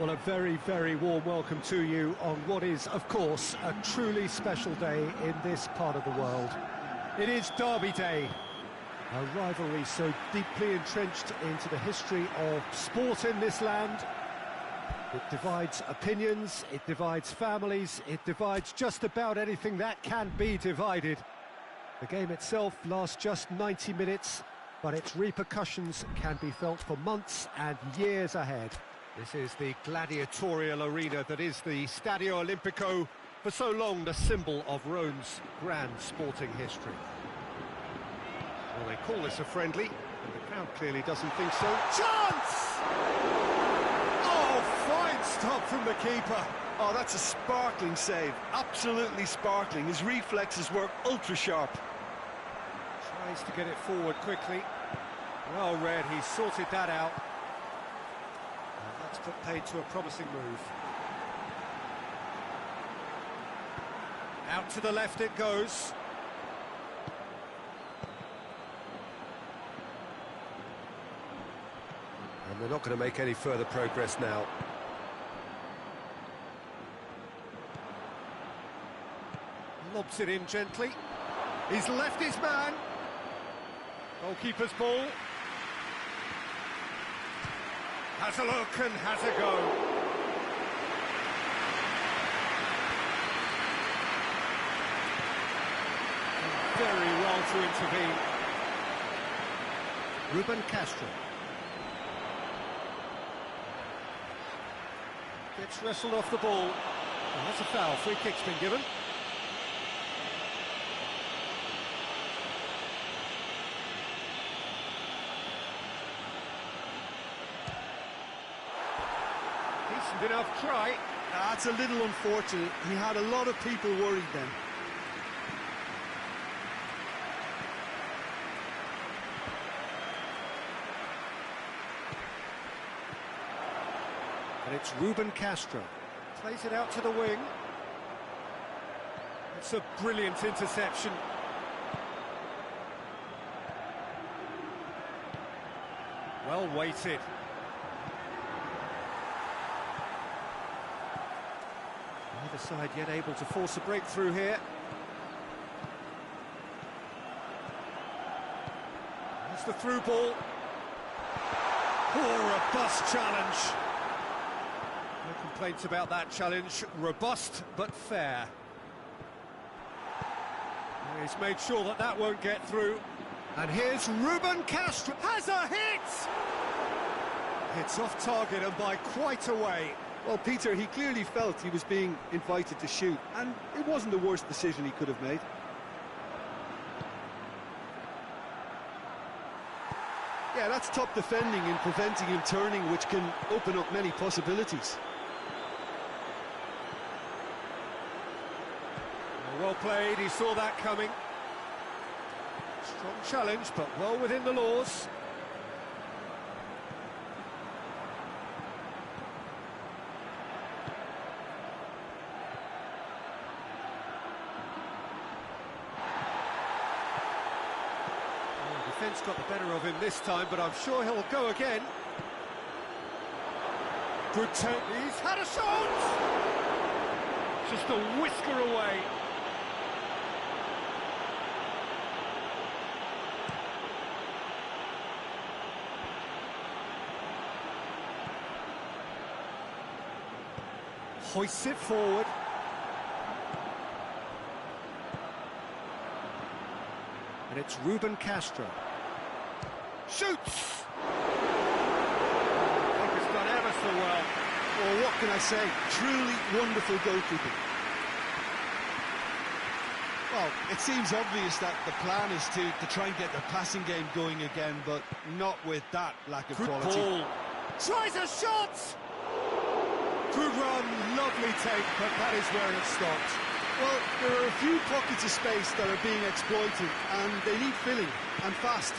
Well, a very, very warm welcome to you on what is, of course, a truly special day in this part of the world. It is Derby Day, a rivalry so deeply entrenched into the history of sport in this land. It divides opinions, it divides families, it divides just about anything that can be divided. The game itself lasts just 90 minutes, but its repercussions can be felt for months and years ahead. This is the gladiatorial arena that is the Stadio Olimpico, for so long the symbol of Rome's grand sporting history. Well, they call this a friendly, and the crowd clearly doesn't think so. Chance! Oh, fine stop from the keeper. Oh, that's a sparkling save, absolutely sparkling. His reflexes were ultra-sharp. Tries to get it forward quickly. Well read, he sorted that out. That's put paid to a promising move. Out to the left it goes. And they're not going to make any further progress now. Lobs it in gently. He's left his man. Goalkeeper's ball. Has a look and has a go. Very well to intervene. Ruben Castro. Gets wrestled off the ball. And that's a foul. Free kick's been given. Decent enough try. That's a little unfortunate. He had a lot of people worried then. And it's Ruben Castro. Plays it out to the wing. It's a brilliant interception. Well weighted. Neither side yet able to force a breakthrough here. That's the through ball. Oh, robust challenge. No complaints about that challenge. Robust but fair. He's made sure that that won't get through. And here's Ruben Castro. Has a hit! It's off target and by quite a way. Well, Peter, he clearly felt he was being invited to shoot, and it wasn't the worst decision he could have made. Yeah, that's top defending and preventing him turning, which can open up many possibilities. Well played, he saw that coming. Strong challenge, but well within the laws. Defence got the better of him this time, but I'm sure he'll go again. Good take, he's had a shot! Just a whisker away. Hoists it forward. And it's Ruben Castro. Shoots! Keeper's done ever so well. Well, what can I say? Truly wonderful goalkeeping. Well, it seems obvious that the plan is to try and get the passing game going again, but not with that lack of quality. Good ball. Tries a shot! Good run, lovely take, but that is where it stopped. Well, there are a few pockets of space that are being exploited, and they need filling, and fast.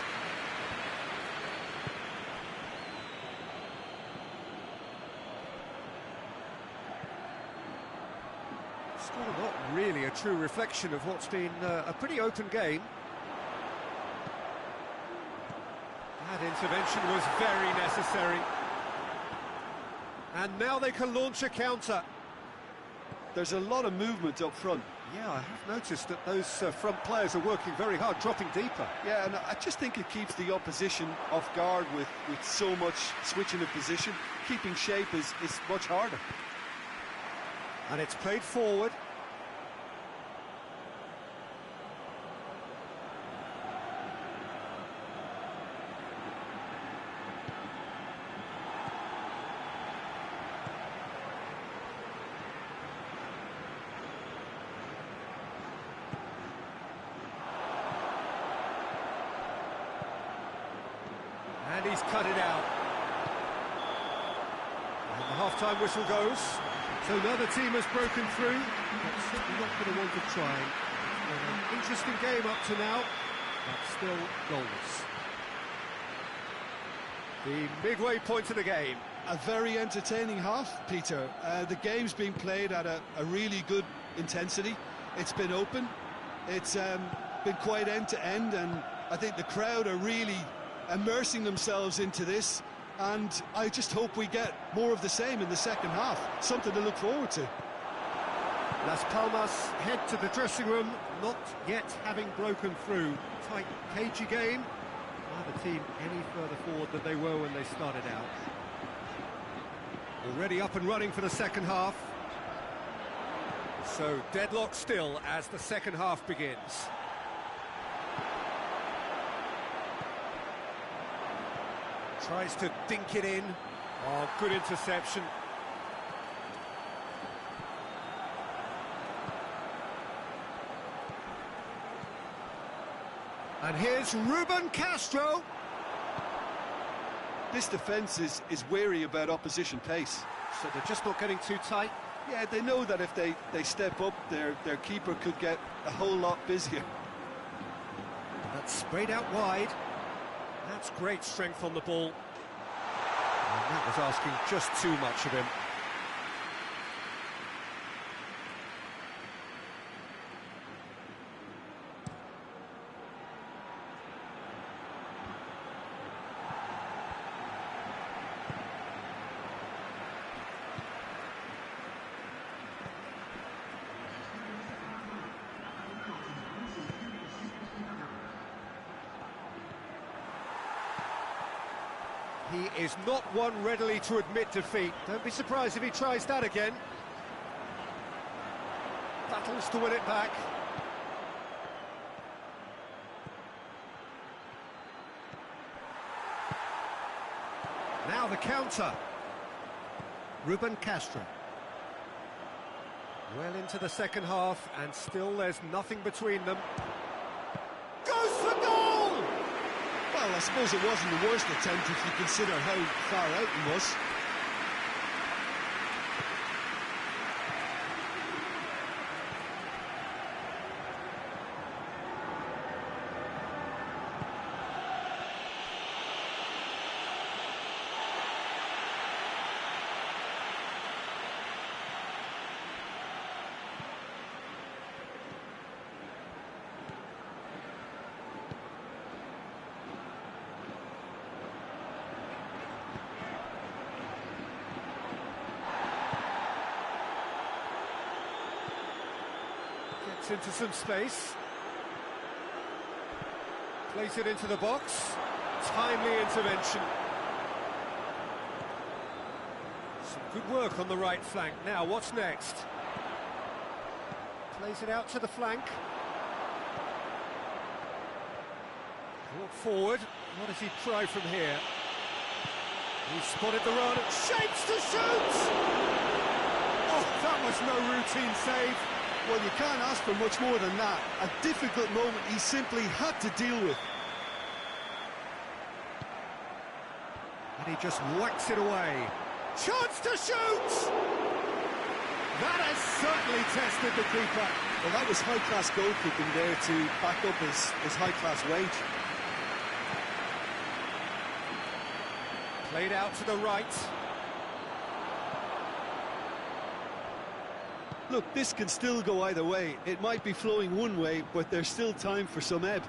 Still not really a true reflection of what's been a pretty open game. That intervention was very necessary. And now they can launch a counter. There's a lot of movement up front. Yeah, I have noticed that those front players are working very hard, dropping deeper. Yeah, and I just think it keeps the opposition off guard with so much switching of position. Keeping shape is much harder. And it's played forward. And he's cut it out. And the half-time whistle goes. So another team has broken through, but certainly not going to want to try. It's been an interesting game up to now, but still goalless. The midway point of the game. A very entertaining half, Peter. The game's been played at a really good intensity. It's been open. It's been quite end-to-end, and I think the crowd are really immersing themselves into this. And I just hope we get more of the same in the second half. Something to look forward to. Las Palmas head to the dressing room, not yet having broken through. Tight, cagey game. Neither team any further forward than they were when they started out. Already up and running for the second half. So deadlock still as the second half begins. Tries to dink it in. Oh, good interception. And here's Ruben Castro. This defence is wary about opposition pace. So they're just not getting too tight. Yeah, they know that if they step up, their keeper could get a whole lot busier. That's sprayed out wide. That's great strength on the ball. And that was asking just too much of him. He is not one readily to admit defeat. Don't be surprised if he tries that again. Battles to win it back. Now the counter. Ruben Castro. Well into the second half, and still there's nothing between them. Goes for goal! Well, I suppose it wasn't the worst attempt if you consider how far out he was. Into some space. Place it into the box. Timely intervention. Some good work on the right flank. Now, what's next? Plays it out to the flank. Brought forward. What does he try from here? He spotted the run. Shapes to shoot! Oh, that was no routine save. Well, you can't ask for much more than that. A difficult moment he simply had to deal with. And he just whacks it away. Chance to shoot! That has certainly tested the keeper. Well, that was high-class goalkeeping there to back up his high-class range. Played out to the right. Look, this can still go either way. It might be flowing one way, but there's still time for some ebb.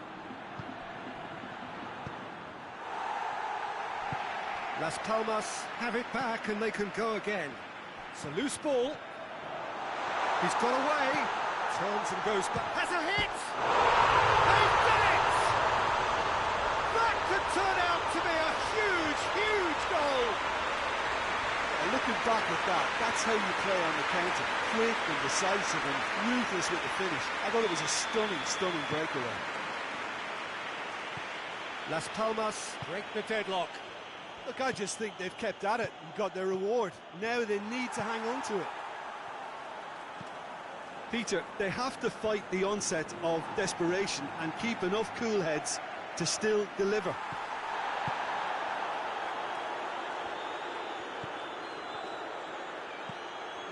Las Palmas have it back and they can go again. It's a loose ball. He's got away. Turns and goes back. Has a hit! They've done it! That could turn out to be a huge, huge goal! And looking back at that, that's how you play on the counter. Quick and decisive and ruthless with the finish. I thought it was a stunning, stunning breakaway. Las Palmas break the deadlock. Look, I just think they've kept at it and got their reward. Now they need to hang on to it. Peter, they have to fight the onset of desperation and keep enough cool heads to still deliver.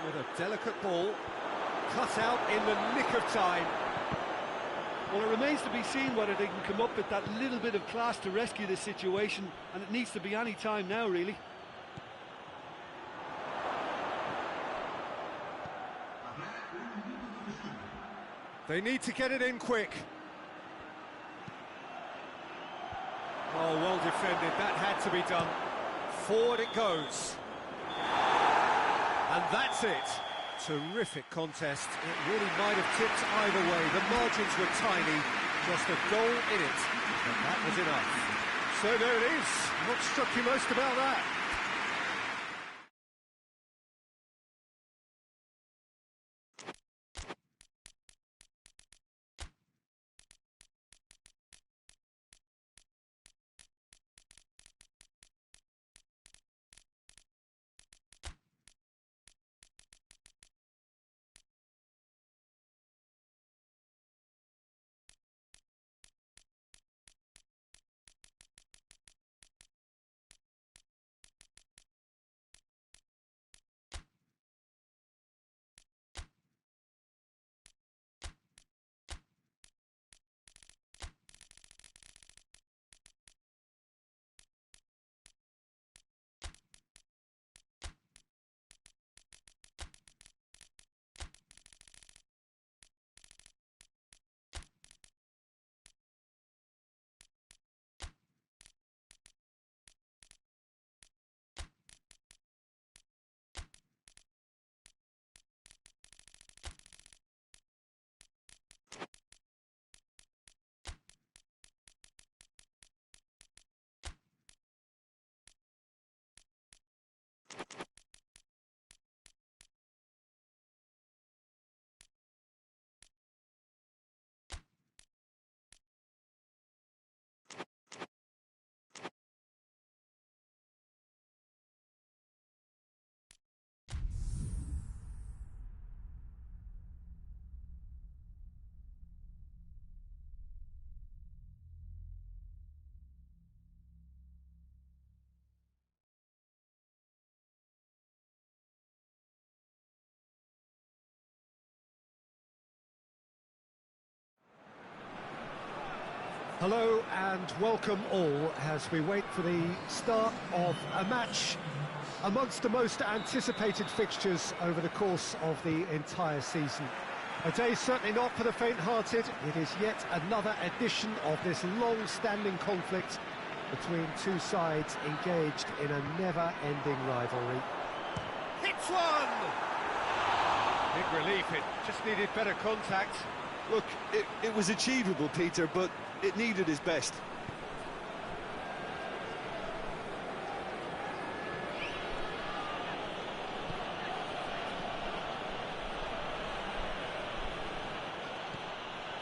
With a delicate ball, cut out in the nick of time. Well, it remains to be seen whether they can come up with that little bit of class to rescue this situation, and it needs to be any time now, really. They need to get it in quick. Oh, well defended. That had to be done. Forward it goes. And that's it. Terrific contest. It really might have tipped either way. The margins were tiny. Just a goal in it. But that was enough. So there it is. What struck you most about that? Hello and welcome all as we wait for the start of a match amongst the most anticipated fixtures over the course of the entire season. A day certainly not for the faint-hearted. It is yet another edition of this long-standing conflict between two sides engaged in a never-ending rivalry. Hits one! Big relief, it just needed better contact. Look, it was achievable, Peter, but it needed his best.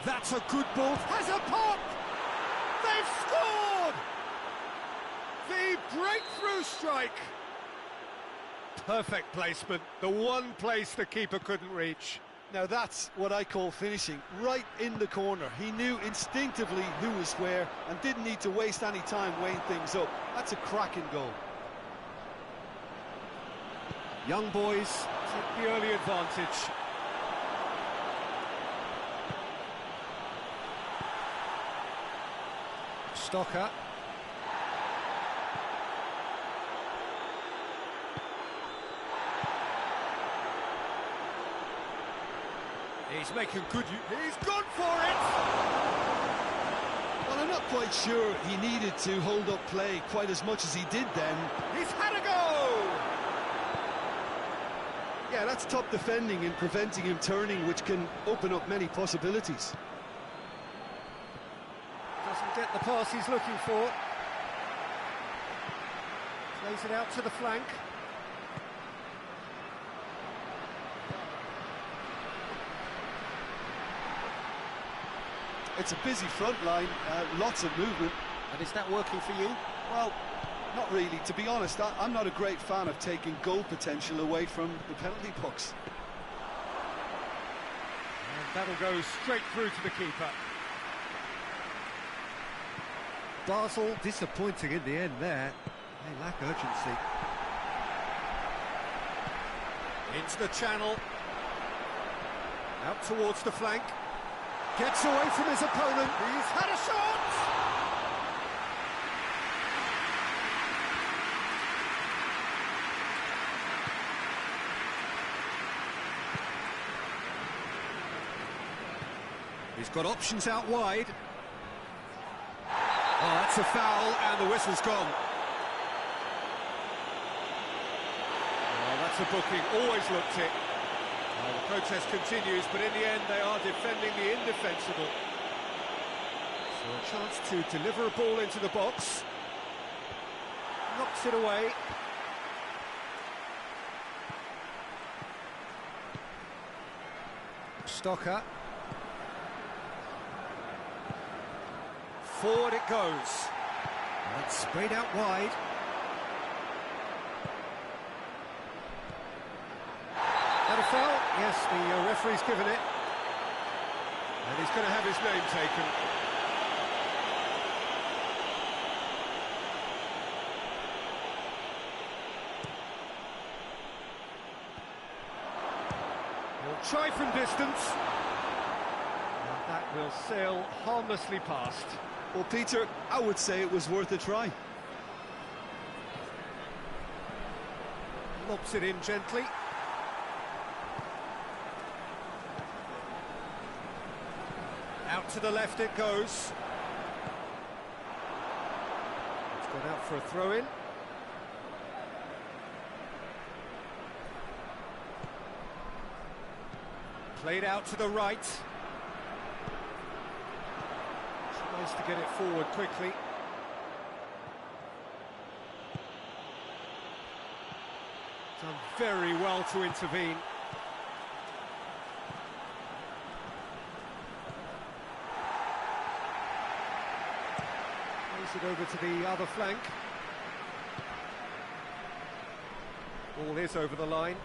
That's a good ball. Has a pop! They've scored! The breakthrough strike! Perfect placement. The one place the keeper couldn't reach. Now that's what I call finishing, right in the corner. He knew instinctively who was where and didn't need to waste any time weighing things up. That's a cracking goal. Young boys take the early advantage. Stocker. He's making good use. He's gone for it! Well, not quite sure he needed to hold up play quite as much as he did then. He's had a go! Yeah, that's top defending and preventing him turning, which can open up many possibilities. Doesn't get the pass he's looking for. Plays it out to the flank. It's a busy front line, lots of movement. And is that working for you? Well, not really. To be honest, I'm not a great fan of taking goal potential away from the penalty box. And that'll go straight through to the keeper. Basel disappointing in the end there. They lack urgency. Into the channel. Out towards the flank. Gets away from his opponent. He's had a shot! He's got options out wide. Oh, that's a foul, and the whistle's gone. Oh, that's a booking, always looked it. Oh, the protest continues, but in the end they are defending the indefensible. So a chance to deliver a ball into the box. Knocks it away. Stocker. Forward it goes. And it's sprayed out wide. That a foul? Yes, the referee's given it. And he's going to have his name taken. He'll try from distance. And that will sail harmlessly past. Well, Peter, I would say it was worth a try. Lobs it in gently. Out to the left it goes. It's gone out for a throw-in. Played out to the right. Tries to get it forward quickly. Done very well to intervene. Plays it over to the other flank. Ball is over the line.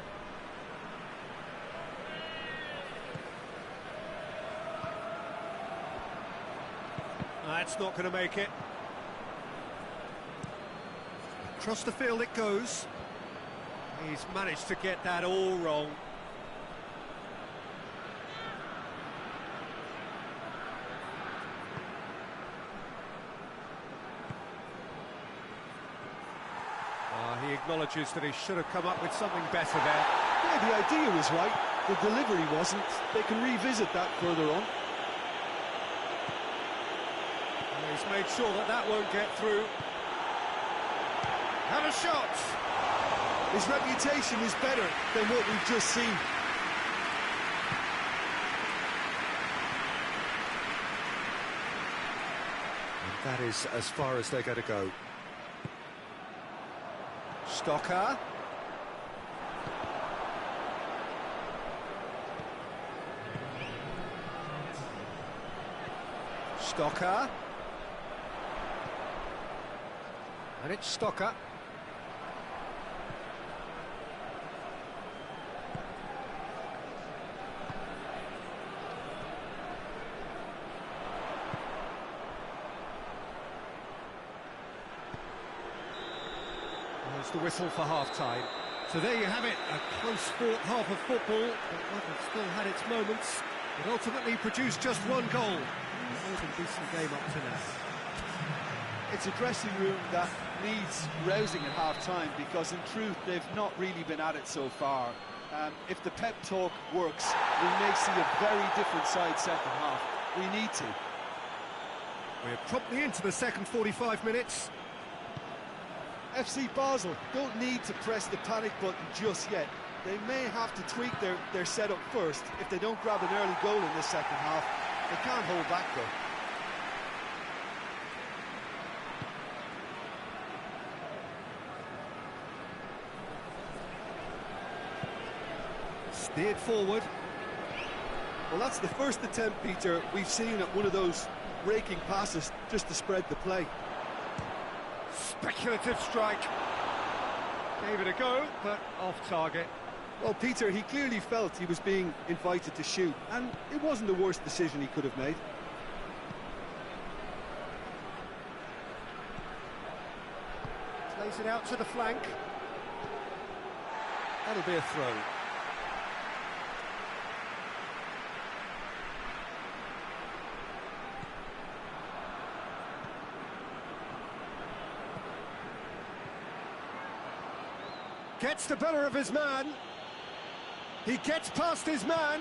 That's not going to make it. Across the field it goes. He's managed to get that all wrong. He acknowledges that he should have come up with something better there. Yeah, the idea was right, the delivery wasn't. They can revisit that further on. He's made sure that that won't get through. Had a shot! His reputation is better than what we've just seen. And that is as far as they're going to go. Stocker. Stocker. And it's Stocker. There's the whistle for half-time. So there you have it, a close-fought half of football, but one that still had its moments. It ultimately produced just one goal. A more than decent game up to now. It's a dressing room that needs rousing at half-time, because in truth they've not really been at it so far. If the pep talk works, we may see a very different side second half. We need to. We're promptly into the second 45 minutes. FC Basel don't need to press the panic button just yet. They may have to tweak their setup first. If they don't grab an early goal in this second half, they can't hold back though. Steered forward. Well, that's the first attempt, Peter, we've seen at one of those raking passes just to spread the play. Speculative strike. Gave it a go, but off target. Well, Peter, he clearly felt he was being invited to shoot, and it wasn't the worst decision he could have made. Plays it out to the flank. That'll be a throw. Gets the better of his man. He gets past his man.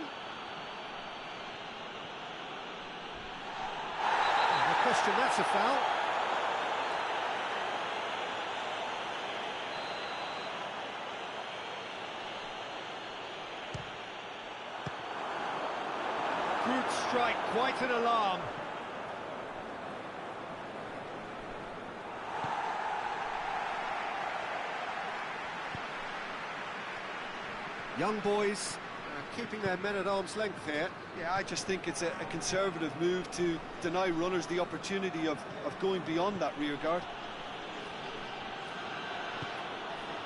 No question, that's a foul. Good strike, quite an alarm. Young boys keeping their men at arm's length here. Yeah, I just think it's a conservative move to deny runners the opportunity of going beyond that rear guard.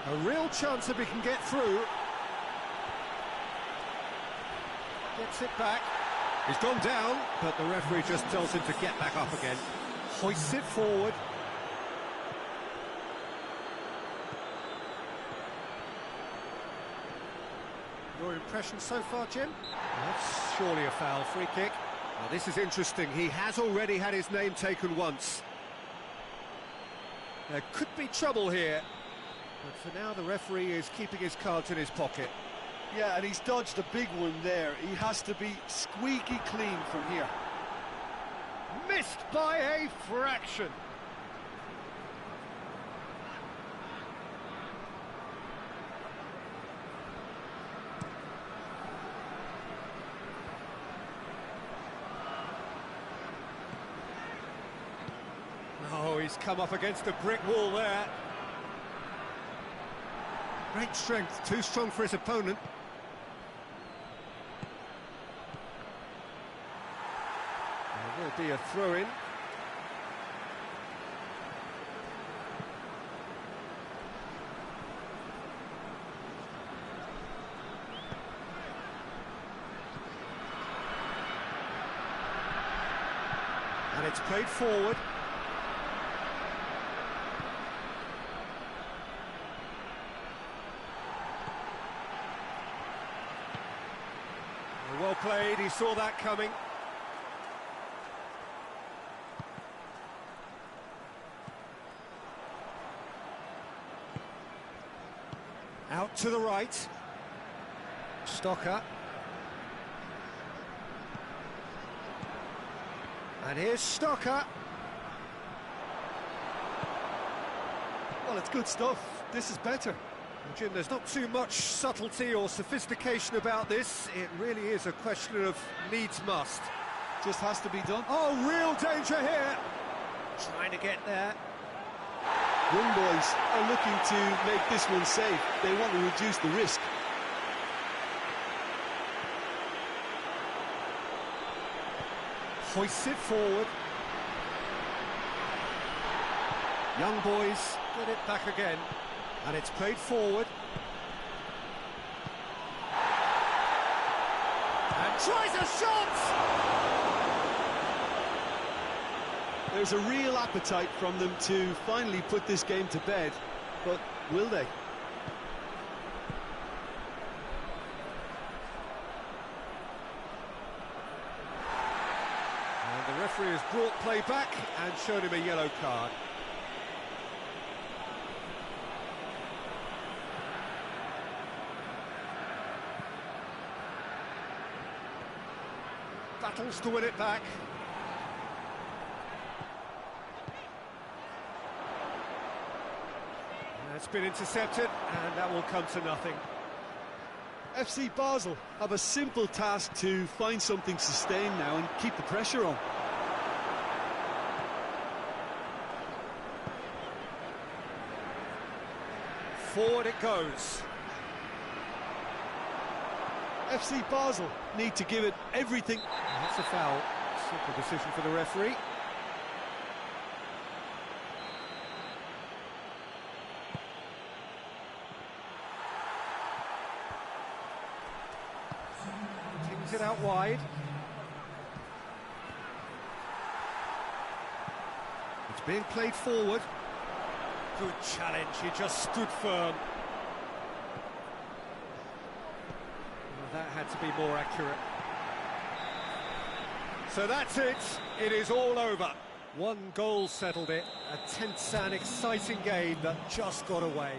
A real chance if he can get through. Gets it back. He's gone down, but the referee just tells him to get back up again. Hoists it forward. Your impression so far, Jim? That's surely a foul. Free kick. Now, this is interesting. He has already had his name taken once. There could be trouble here. But for now, the referee is keeping his cards in his pocket. Yeah, and he's dodged a big one there. He has to be squeaky clean from here. Missed by a fraction. Oh, he's come up against a brick wall there. Great strength, too strong for his opponent. There will be a throw-in. And it's played forward. Well played, he saw that coming. Out to the right. Stocker. And here's Stocker. Well, it's good stuff. This is better. Jim, there's not too much subtlety or sophistication about this. It really is a question of needs must. Just has to be done. Oh, real danger here. Trying to get there. Young boys are looking to make this one safe. They want to reduce the risk. Hoists it forward. Young boys get it back again. And it's played forward. And tries a shot! There's a real appetite from them to finally put this game to bed, but will they? And the referee has brought play back and shown him a yellow card. Battles to win it back. That's been intercepted, and that will come to nothing. FC Basel have a simple task to find something sustained now and keep the pressure on. Forward it goes. FC Basel need to give it everything. That's a foul. Simple decision for the referee. It out wide. It's being played forward. Good challenge, he just stood firm. Well, that had to be more accurate. So that's it, it is all over. One goal settled it, a tense and exciting game that just got away.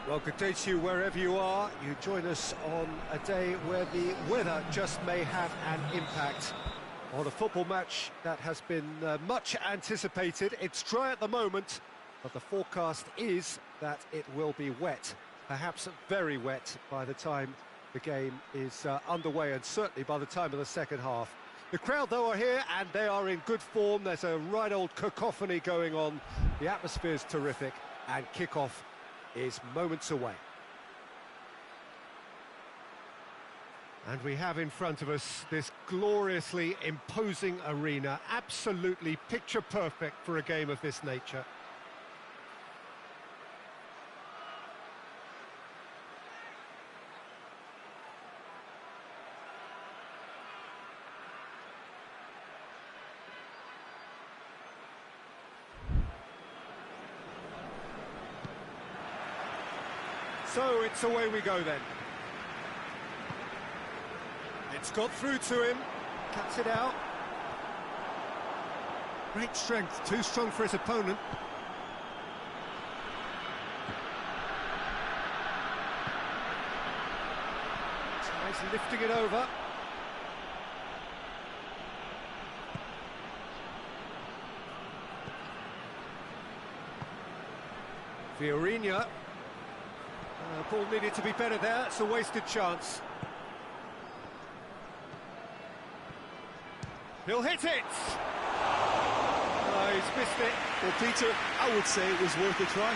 Well, good day to you wherever you are. You join us on a day where the weather just may have an impact on a football match that has been much anticipated. It's dry at the moment, but the forecast is that it will be wet, perhaps very wet by the time the game is underway, and certainly by the time of the second half. The crowd, though, are here, and they are in good form. There's a right old cacophony going on. The atmosphere's terrific, and kick-off is moments away. And we have in front of us this gloriously imposing arena, absolutely picture perfect for a game of this nature. So it's away we go then. It's got through to him, cuts it out. Great strength, too strong for his opponent. Tries lifting it over. Fiorina. Ball needed to be better there, it's a wasted chance. He'll hit it! Oh, he's missed it. Well, Peter, I would say it was worth a try.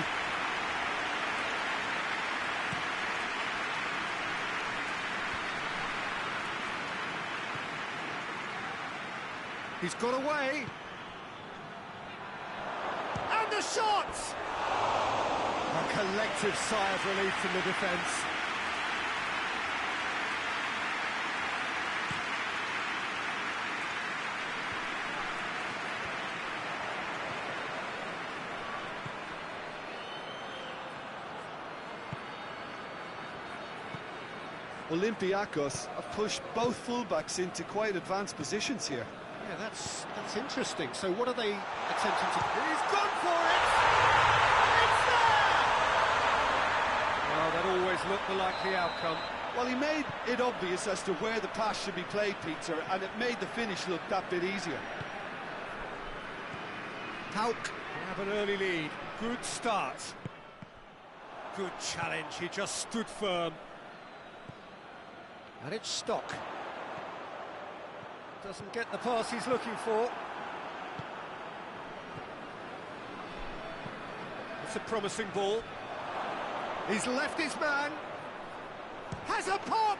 He's got away. And the shot! A collective sigh of relief from the defence. Olympiacos have pushed both fullbacks into quite advanced positions here. Yeah, that's interesting. So what are they attempting to do? He's gone for it! It's there! Well, that always looked the likely outcome. Well, he made it obvious as to where the pass should be played, Peter, and it made the finish look that bit easier. Hauk have an early lead. Good start. Good challenge. He just stood firm. And it's Stock. Doesn't get the pass he's looking for. It's a promising ball. He's left his man. Has a pop!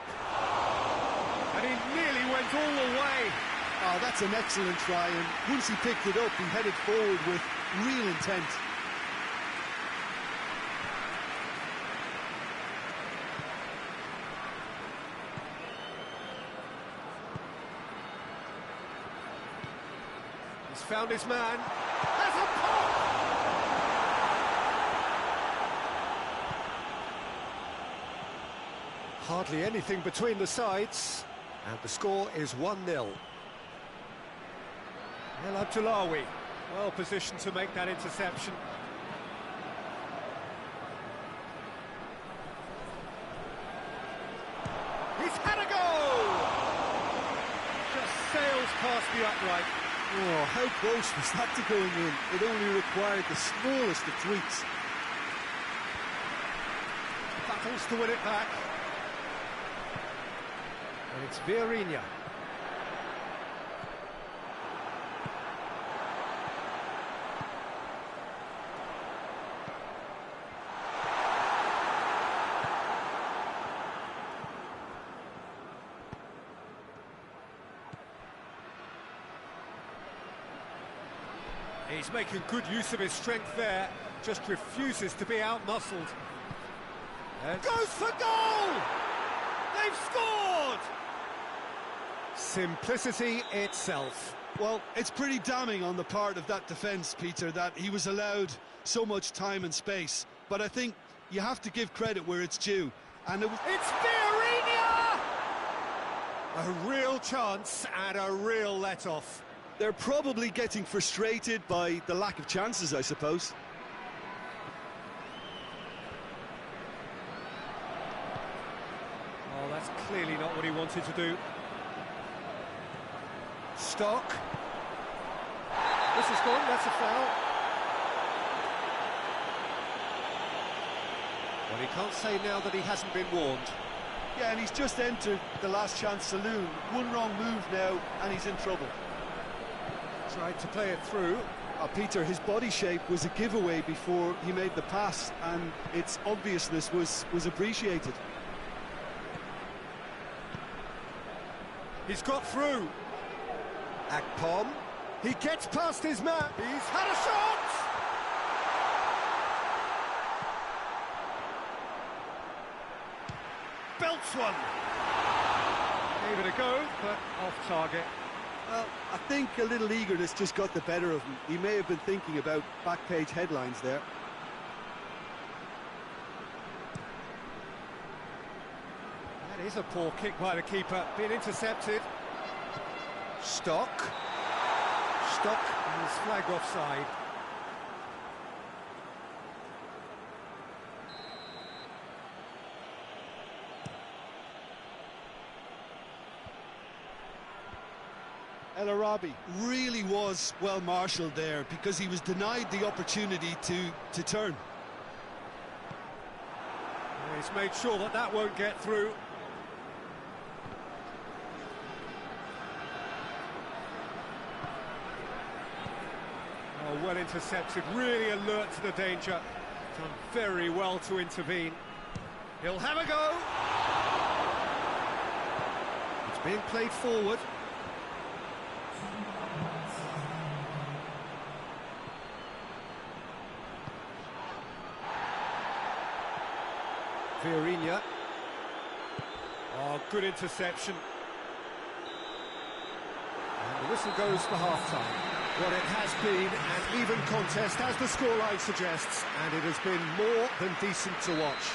And he nearly went all the way. Oh, that's an excellent try, and once he picked it up, he headed forward with real intent. He's found his man. Has a pop! Hardly anything between the sides, and the score is 1-0. El Abdullawi, well positioned to make that interception. He's had a go! Just sails past the upright. Oh, how close was that to going in? It only required the smallest of tweaks. Battles to win it back. And it's Fiorina. He's making good use of his strength there, just refuses to be out-muscled. Goes for goal! They've scored! Simplicity itself. Well, it's pretty damning on the part of that defence, Peter, that he was allowed so much time and space. But I think you have to give credit where it's due. And It's Fiorina! A real chance and a real let-off. they're probably getting frustrated by the lack of chances, I suppose. Oh, that's clearly not what he wanted to do. Stock. This is gone, that's a foul. Well, he can't say now that he hasn't been warned. Yeah, and he's just entered the last chance saloon. One wrong move now, and he's in trouble. Tried to play it through. Peter, his body shape was a giveaway before he made the pass, and its obviousness was appreciated. He's got through. Akpom. He gets past his man. He's had a shot! Belts one. Gave it a go, but off target. Well, I think a little eagerness just got the better of him. He may have been thinking about back-page headlines there. That is a poor kick by the keeper, being intercepted. Stock. Stock is flagged offside. El Arabi really was well marshalled there because he was denied the opportunity to turn. He's made sure that that won't get through. Oh, well intercepted, really alert to the danger. Done very well to intervene. He'll have a go! It's being played forward. Vieirinha. Oh, good interception. And the whistle goes for half-time. Well, it has been an even contest, as the scoreline suggests, and it has been more than decent to watch.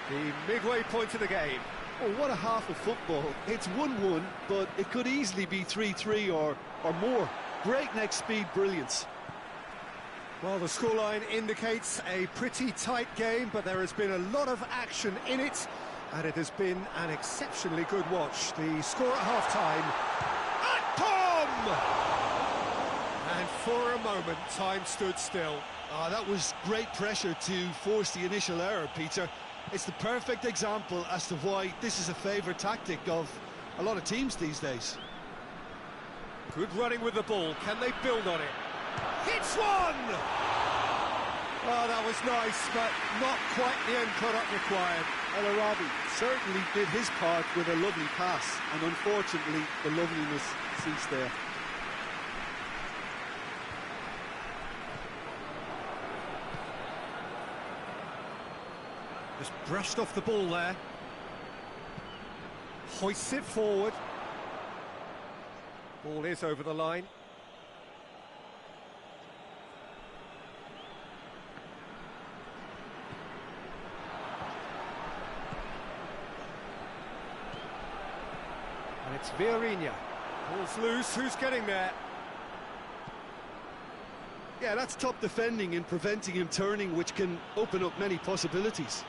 The midway point of the game. Oh, what a half of football. It's 1-1, but it could easily be 3-3 or more. Breakneck speed brilliance. Well, the scoreline indicates a pretty tight game, but there has been a lot of action in it, and it has been an exceptionally good watch. The score at half-time... And for a moment, time stood still. That was great pressure to force the initial error, Peter. It's the perfect example as to why this is a favourite tactic of a lot of teams these days. Good running with the ball. Can they build on it? Hits one! Oh, that was nice, but not quite the end product required. El Arabi certainly did his part with a lovely pass, and unfortunately, the loveliness ceased there. Just brushed off the ball there. Hoists it forward. Ball is over the line. And it's Vieirinha. Ball's loose, who's getting there? Yeah, that's top defending and preventing him turning, which can open up many possibilities.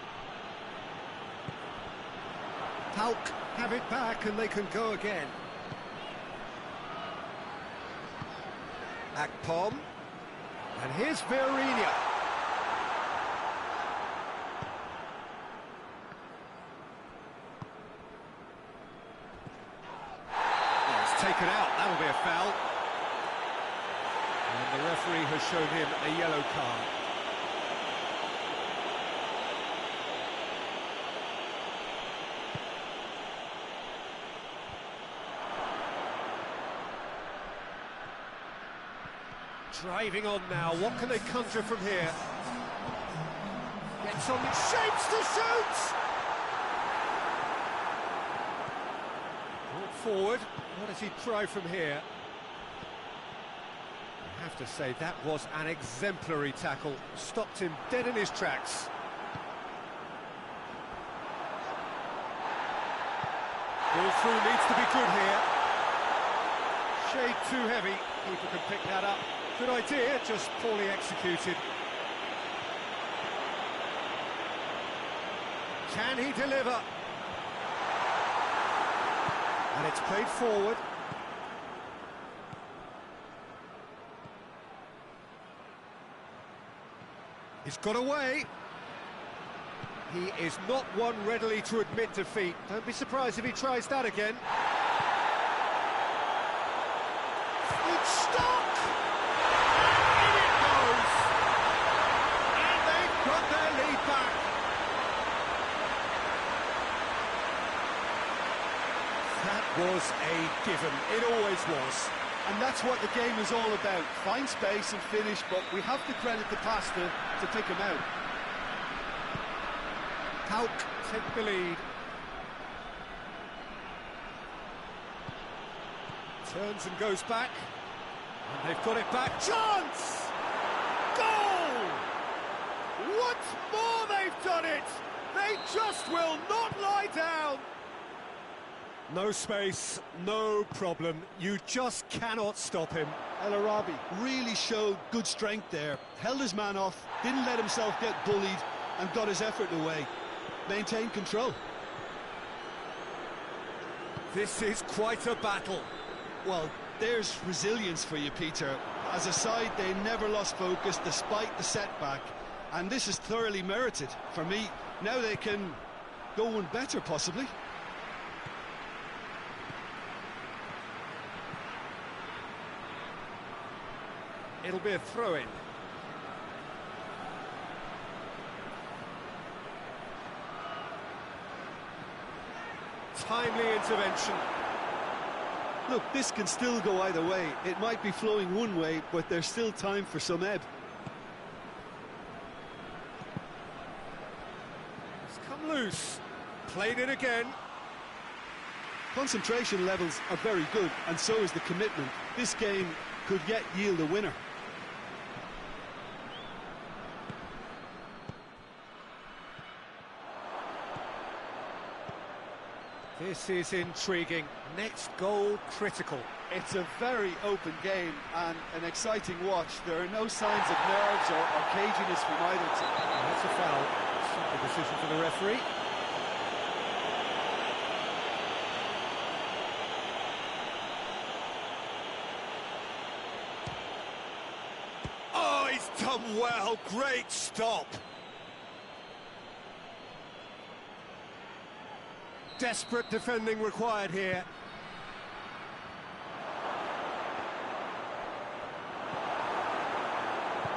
Hulk have it back and they can go again. Akpom. And here's Vieirinha. Oh, it's taken out, that'll be a foul. And the referee has shown him a yellow card. Driving on now, what can they conjure from here? Gets on, shapes to shoot! Brought forward, what does he try from here? I have to say, that was an exemplary tackle. Stopped him dead in his tracks. Ball through needs to be good here. Shade too heavy, keeper can pick that up. Good idea, just poorly executed. Can he deliver? And it's played forward. He's got away. He is not one readily to admit defeat. Don't be surprised if he tries that again. It's stopped! And in it goes! And they've got their lead back. That was a given. It always was. And that's what the game is all about. Find space and finish, but we have to credit the passer to pick him out. Hulk take the lead. Turns and goes back. And they've got it back. Chance! Goal! Once more they've done it! They just will not lie down! No space, no problem. You just cannot stop him. El Arabi really showed good strength there. Held his man off, didn't let himself get bullied, and got his effort away. Maintained control. This is quite a battle. Well, there's resilience for you, Peter. As a side, they never lost focus despite the setback. And this is thoroughly merited for me. Now they can go one better, possibly. It'll be a throw-in. Timely intervention. Look, this can still go either way. It might be flowing one way, but there's still time for some ebb. It's come loose. Played it again. Concentration levels are very good, and so is the commitment. This game could yet yield a winner. This is intriguing. Next goal critical. It's a very open game and an exciting watch. There are no signs of nerves or caginess from either team. That's a foul. Simple decision for the referee. Oh, he's done well. Great stop. Desperate defending required here.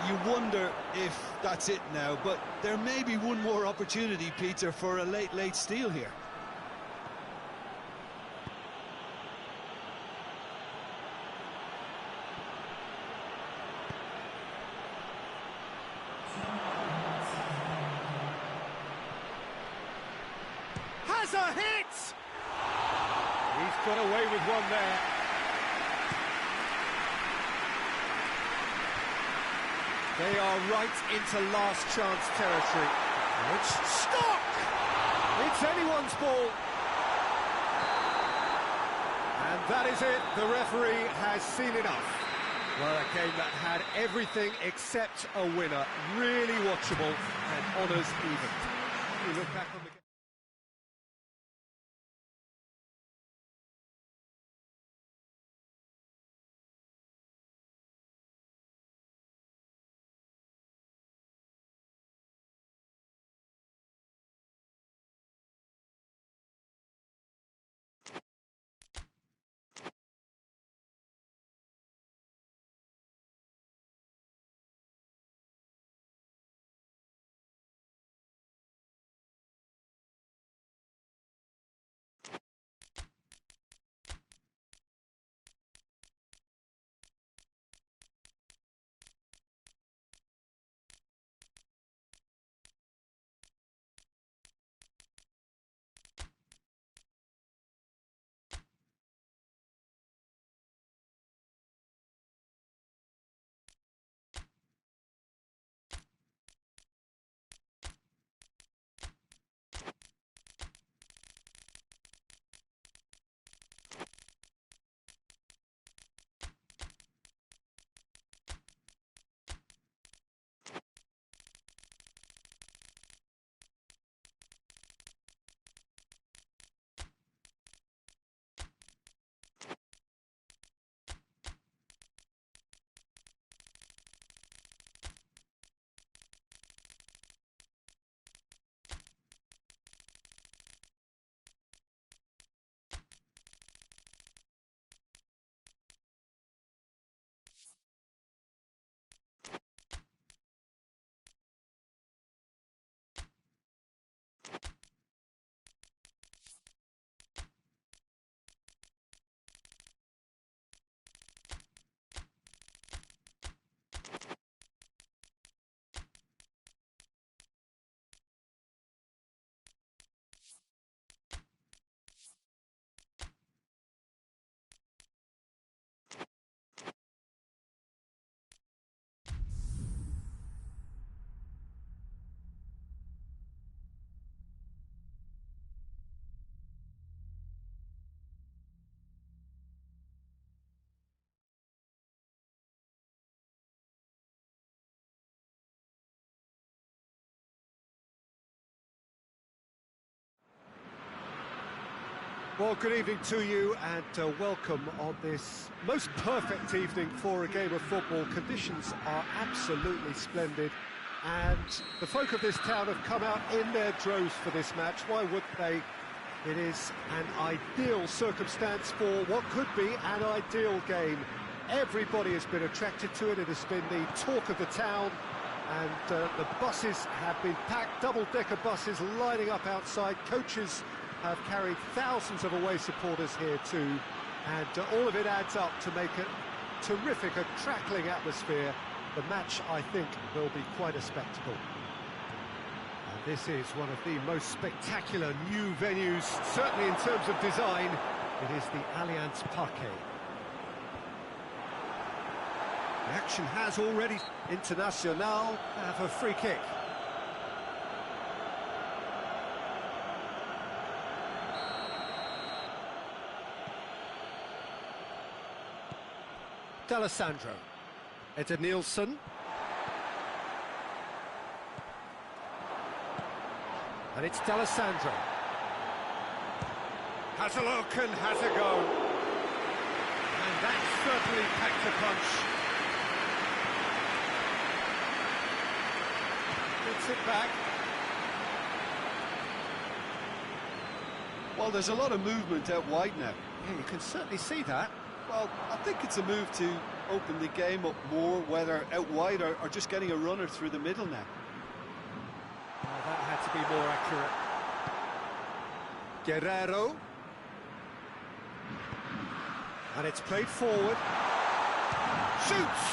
You wonder if that's it now, but there may be one more opportunity, Peter, for a late steal here. Has a hit! He's got away with one there. They are right into last chance territory. It's stock! It's anyone's ball. And that is it. The referee has seen enough. Well, a game that had everything except a winner. Really watchable and honours even. You look back on the game. Well, good evening to you and welcome on this most perfect evening for a game of football. Conditions are absolutely splendid. And the folk of this town have come out in their droves for this match. Why wouldn't they? It is an ideal circumstance for what could be an ideal game. Everybody has been attracted to it. It has been the talk of the town. And the buses have been packed, double-decker buses lining up outside. Coaches have carried thousands of away supporters here too. And all of it adds up to make it terrific, a crackling atmosphere. The match, I think, will be quite a spectacle. And this is one of the most spectacular new venues, certainly in terms of design. It is the Allianz Parque. The action has already... Internacional have a free kick. D'Alessandro. Eder Nielsen. And it's D'Alessandro. Has a look and has a go. And that certainly packed a punch. Gets it back. Well, there's a lot of movement out wide now. Yeah, you can certainly see that. Well, I think it's a move to open the game up more, whether out wide or just getting a runner through the middle now. Well, that had to be more accurate. Guerrero. And it's played forward. Shoots!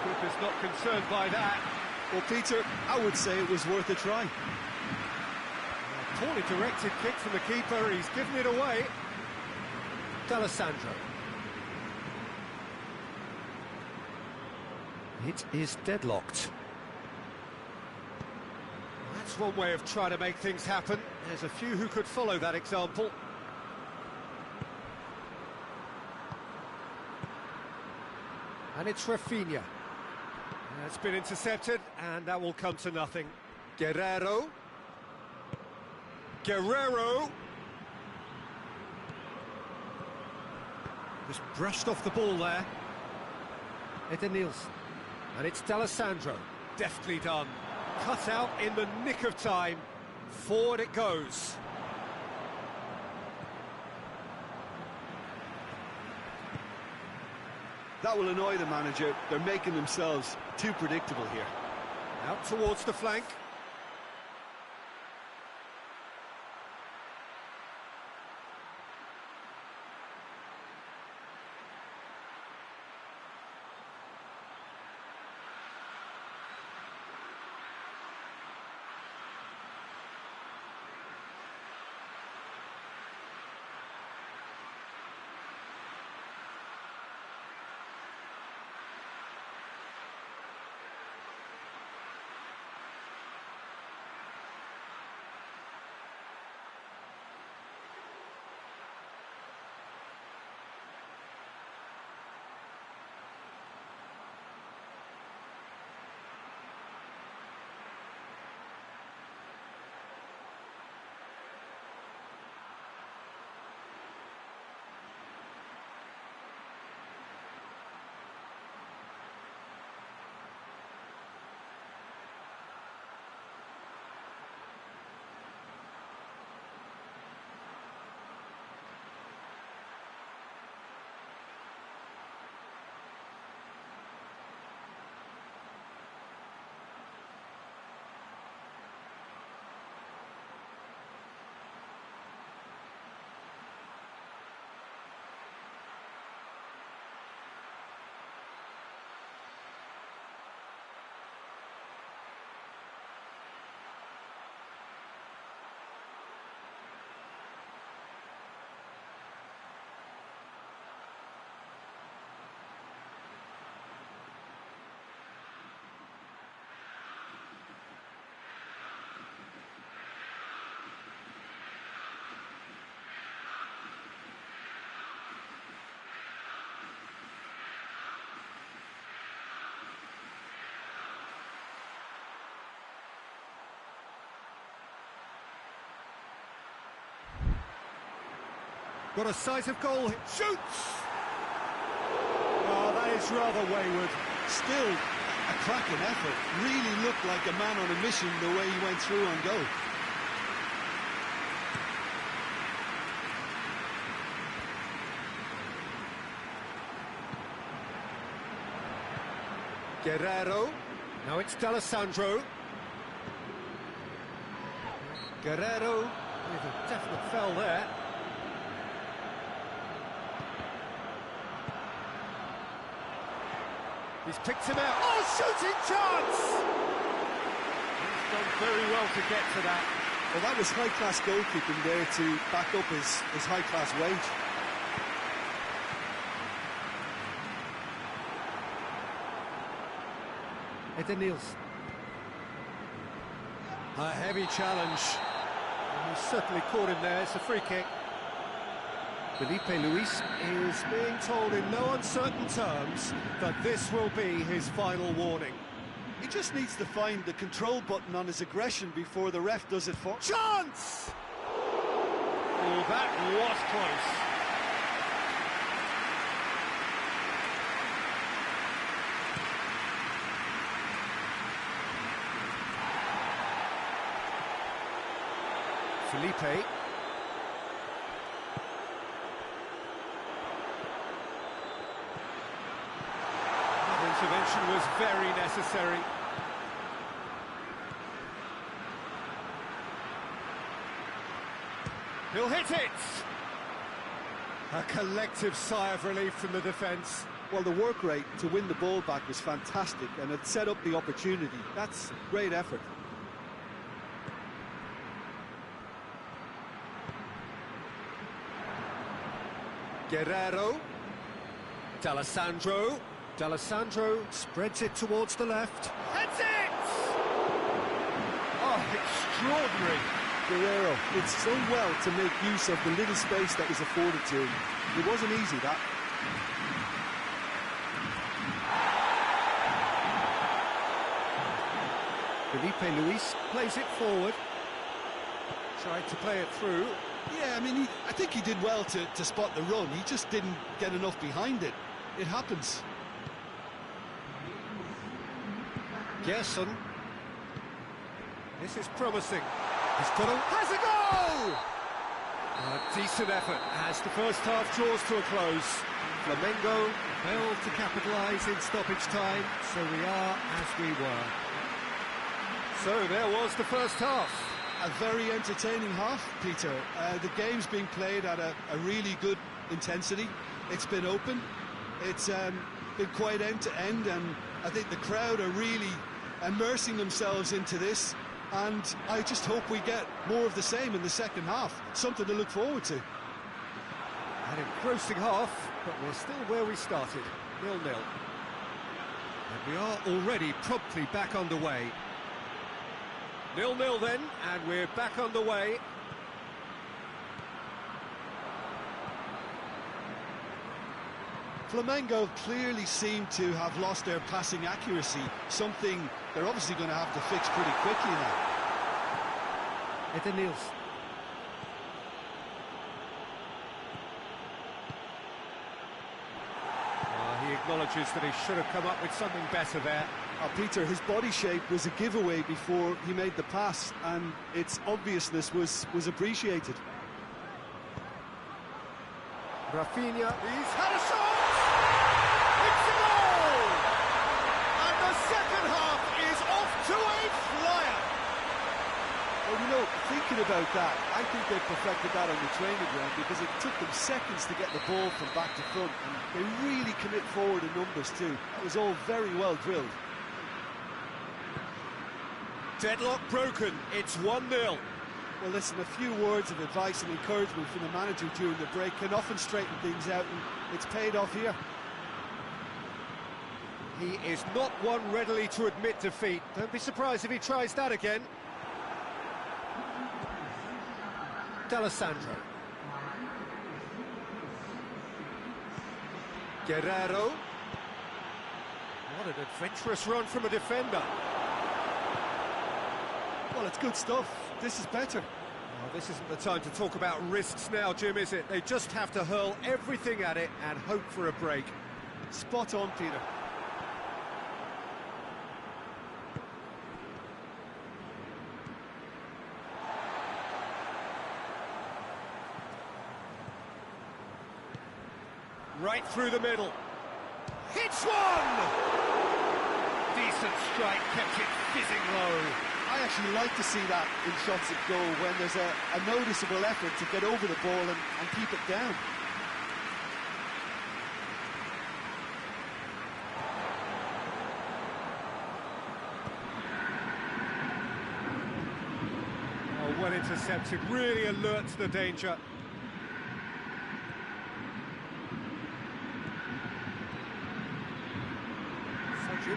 Keeper's not concerned by that. Well, Peter, I would say it was worth a try. A poorly directed kick from the keeper. He's given it away. D'Alessandro. It is deadlocked. That's one way of trying to make things happen. There's a few who could follow that example. And it's Rafinha. It's been intercepted, and that will come to nothing. Guerrero. Guerrero. Just brushed off the ball there. Eder Nielsen. And it's D'Alessandro. Deftly done. Cut out in the nick of time. Forward it goes. That will annoy the manager. They're making themselves too predictable here. Out towards the flank. Got a sight of goal. Shoots! Oh, that is rather wayward. Still, A cracking effort. Really looked like a man on a mission the way he went through on goal. Guerrero. Now it's D'Alessandro. Guerrero with a definite foul there. He's picked him out. Oh, shooting chance! He's done very well to get to that. Well, that was high-class goalkeeping there to back up his high-class wage. Niels. A heavy challenge. And he's certainly caught him there. It's a free kick. Felipe Luis is being told in no uncertain terms that this will be his final warning. He just needs to find the control button on his aggression before the ref does it for... Chance! Oh, that was close. Felipe. That intervention was very necessary. He'll hit it! A collective sigh of relief from the defence. Well, the work rate to win the ball back was fantastic, and it set up the opportunity. That's great effort. Guerrero. D'Alessandro. D'Alessandro spreads it towards the left. That's it! Oh, extraordinary. Guerrero did so well to make use of the little space that was afforded to him. It wasn't easy, that. Felipe Luis plays it forward. Tried to play it through. Yeah, I mean, I think he did well to spot the run. He just didn't get enough behind it. It happens. Gerson. This is promising. He's got has a goal! A decent effort as the first half draws to a close. Flamengo failed to capitalise in stoppage time, so we are as we were. So there was the first half. A very entertaining half, Peter. The game's been played at a really good intensity. It's been open. It's been quite end-to-end, and I think the crowd are really immersing themselves into this, and I just hope we get more of the same in the second half. Something to look forward to. An engrossing half, but we're still where we started, 0-0. And we are already promptly back underway. 0-0 then, and we're back underway. Flamengo clearly seem to have lost their passing accuracy, something they're obviously going to have to fix pretty quickly now. Niels. He acknowledges that he should have come up with something better there. Peter, his body shape was a giveaway before he made the pass, and its obviousness was appreciated. Rafinha, he's had a shot! It's a goal! And the second half is off to a flyer! Well, you know, thinking about that, I think they perfected that on the training ground, because it took them seconds to get the ball from back to front, and they really commit forward in numbers too. That was all very well drilled. Deadlock broken, it's 1-0. Well, listen, a few words of advice and encouragement from the manager during the break can often straighten things out, and it's paid off here. He is not one readily to admit defeat. Don't be surprised if he tries that again. D'Alessandro. Guerrero. What an adventurous run from a defender. Well, it's good stuff. This is better. Well, this isn't the time to talk about risks now, Jim, is it? They just have to hurl everything at it and hope for a break. Spot on, Peter. Right through the middle. Hits one! Decent strike, kept it fizzing low. I actually like to see that in shots at goal when there's a noticeable effort to get over the ball and keep it down. Oh, well intercepted, really alert to the danger.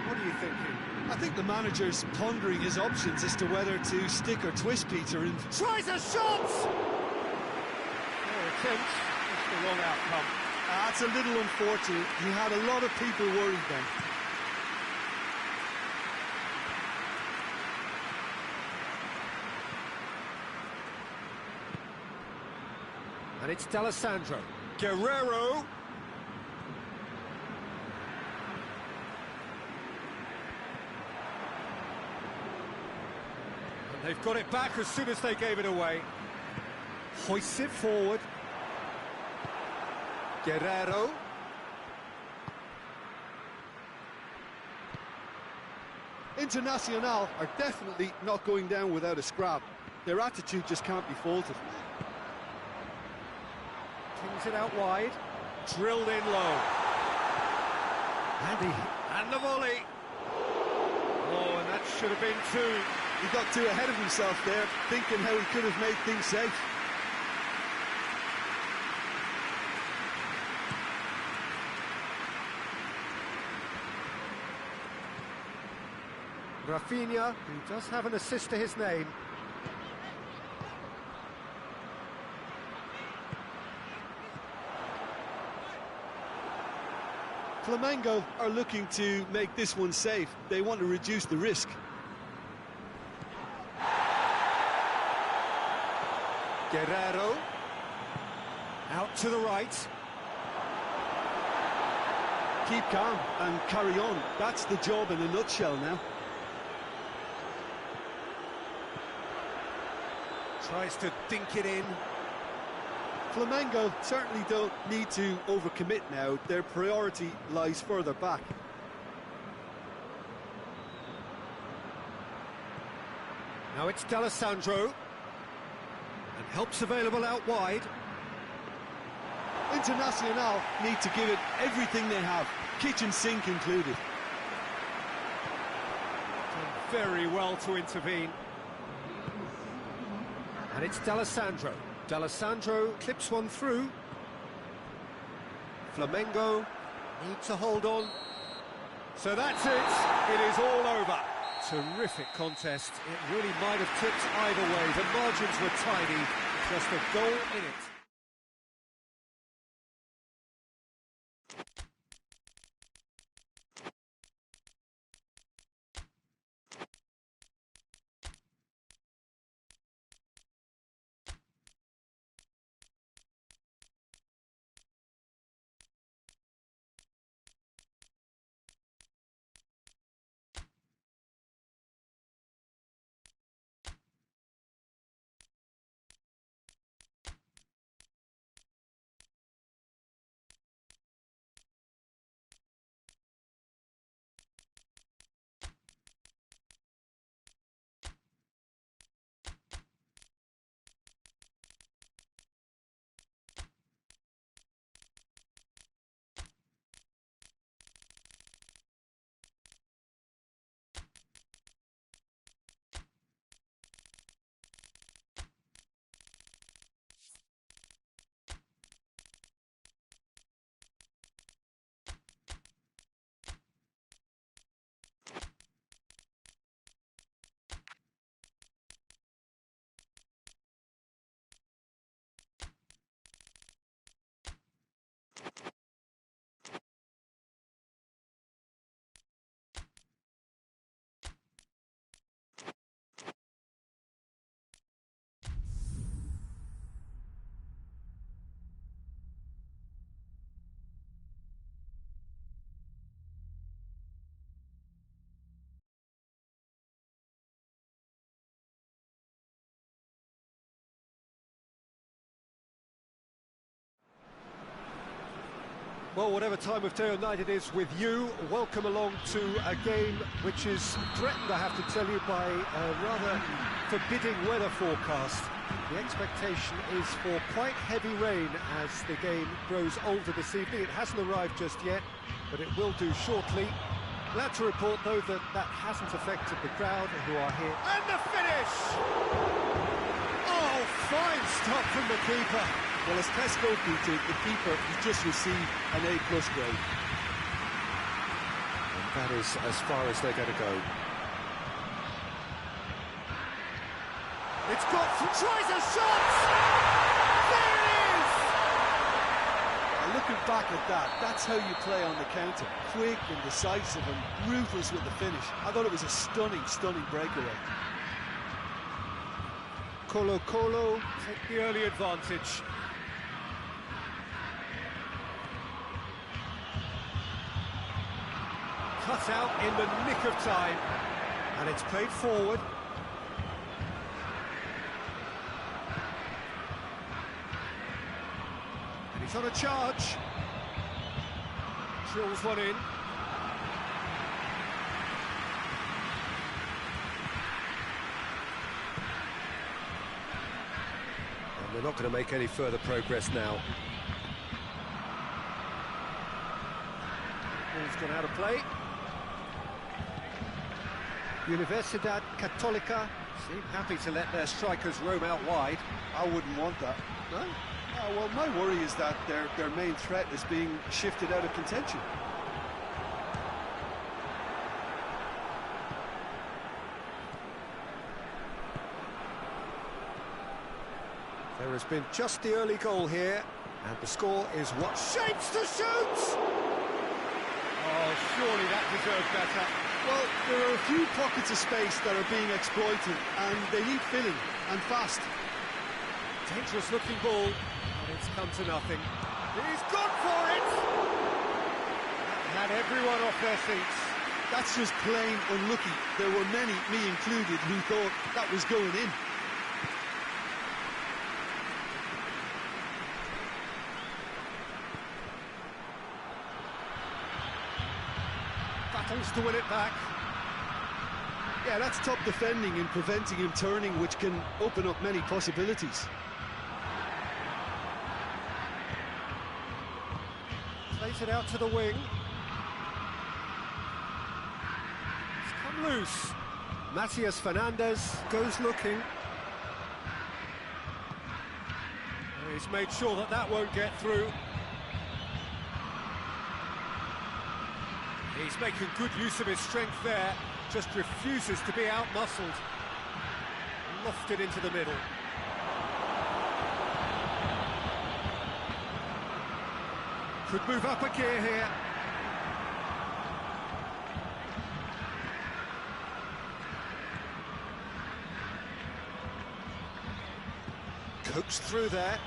What are you thinking? I think the manager's pondering his options as to whether to stick or twist Peter and... Tries a shot! Attempts, just the wrong outcome. That's a little unfortunate. He had a lot of people worried then. And it's D'Alessandro. Guerrero! They've got it back as soon as they gave it away. Hoists it forward. Guerrero. Internacional are definitely not going down without a scrap. Their attitude just can't be faulted. Kings it out wide. Drilled in low. And the volley. Oh, and that should have been two. He got too ahead of himself there, thinking how he could have made things safe. Rafinha, who does have an assist to his name. Flamengo are looking to make this one safe. They want to reduce the risk. Guerrero, out to the right. Keep calm and carry on. That's the job in a nutshell now. Tries to dink it in. Flamengo certainly don't need to overcommit now. Their priority lies further back. Now it's D'Alessandro. And help's available out wide. Internacional need to give it everything they have, kitchen sink included. Done very well to intervene. And it's D'Alessandro. D'Alessandro clips one through. Flamengo need to hold on. So that's it. It is all over. Terrific contest. It really might have tipped either way. The margins were tiny. Just a goal in it. Well, whatever time of day or night it is with you, welcome along to a game which is threatened, I have to tell you, by a rather forbidding weather forecast. The expectation is for quite heavy rain as the game grows older this evening. It hasn't arrived just yet, but it will do shortly. Glad to report, though, that that hasn't affected the crowd who are here. And the finish! Oh, fine stop from the keeper. Well, as test goalkeeper, the keeper has just received an A+ grade. And that is as far as they're going to go. It's got some tries a shot! There it is! Looking back at that, that's how you play on the counter. Quick and decisive and ruthless with the finish. I thought it was a stunning, stunning breakaway. Colo take the early advantage. Cut out in the nick of time, and it's played forward. And he's on a charge. Drills one in. And they're not going to make any further progress now. Ball's gone out of play. Universidad Católica seem happy to let their strikers roam out wide. I wouldn't want that. No? Well, my worry is that their main threat is being shifted out of contention. There has been just the early goal here, and the score is what shapes to shoot! Oh, surely that deserves better. Well, there are a few pockets of space that are being exploited, and they need filling, and fast. Dangerous looking ball, and it's come to nothing. He's gone for it! That had everyone off their seats. That's just plain unlucky. There were many, me included, who thought that was going in. Battles to win it back. Yeah, that's top defending and preventing him turning, which can open up many possibilities. Plays it out to the wing. It's come loose. Matias Fernandez goes looking. He's made sure that that won't get through. He's making good use of his strength there, just refuses to be out-muscled. Lofted into the middle. Could move up a gear here. Coaxed through there.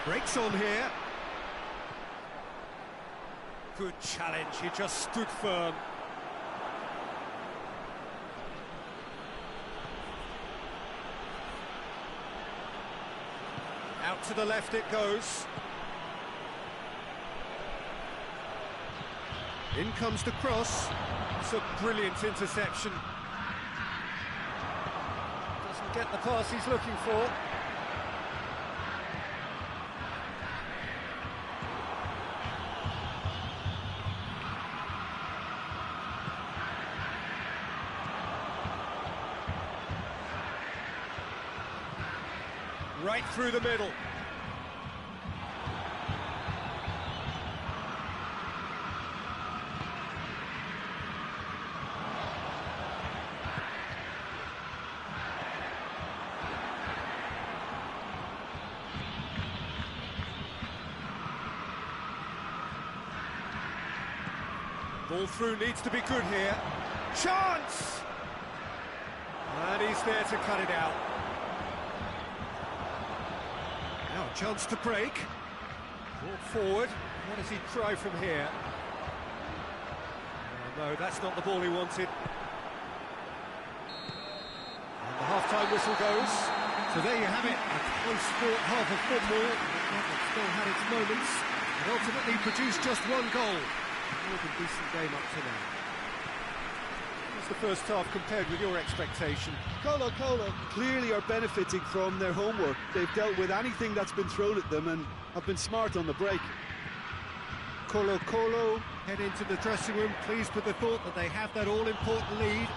Breaks on here. Good challenge, he just stood firm. Out to the left it goes. In comes the cross. It's a brilliant interception. Doesn't get the pass he's looking for. Right through the middle. Ball through needs to be good here. Chance! And he's there to cut it out. Now a chance to break. Brought forward. What does he try from here? Oh, no, that's not the ball he wanted. half-time whistle goes. So there you have it, a close-fought half of football. It still had its moments, and ultimately produced just one goal. More than decent game up to now. What's the first half compared with your expectation? Colo clearly are benefiting from their homework. They've dealt with anything that's been thrown at them and have been smart on the break. Colo head into the dressing room, pleased with the thought that they have that all-important lead.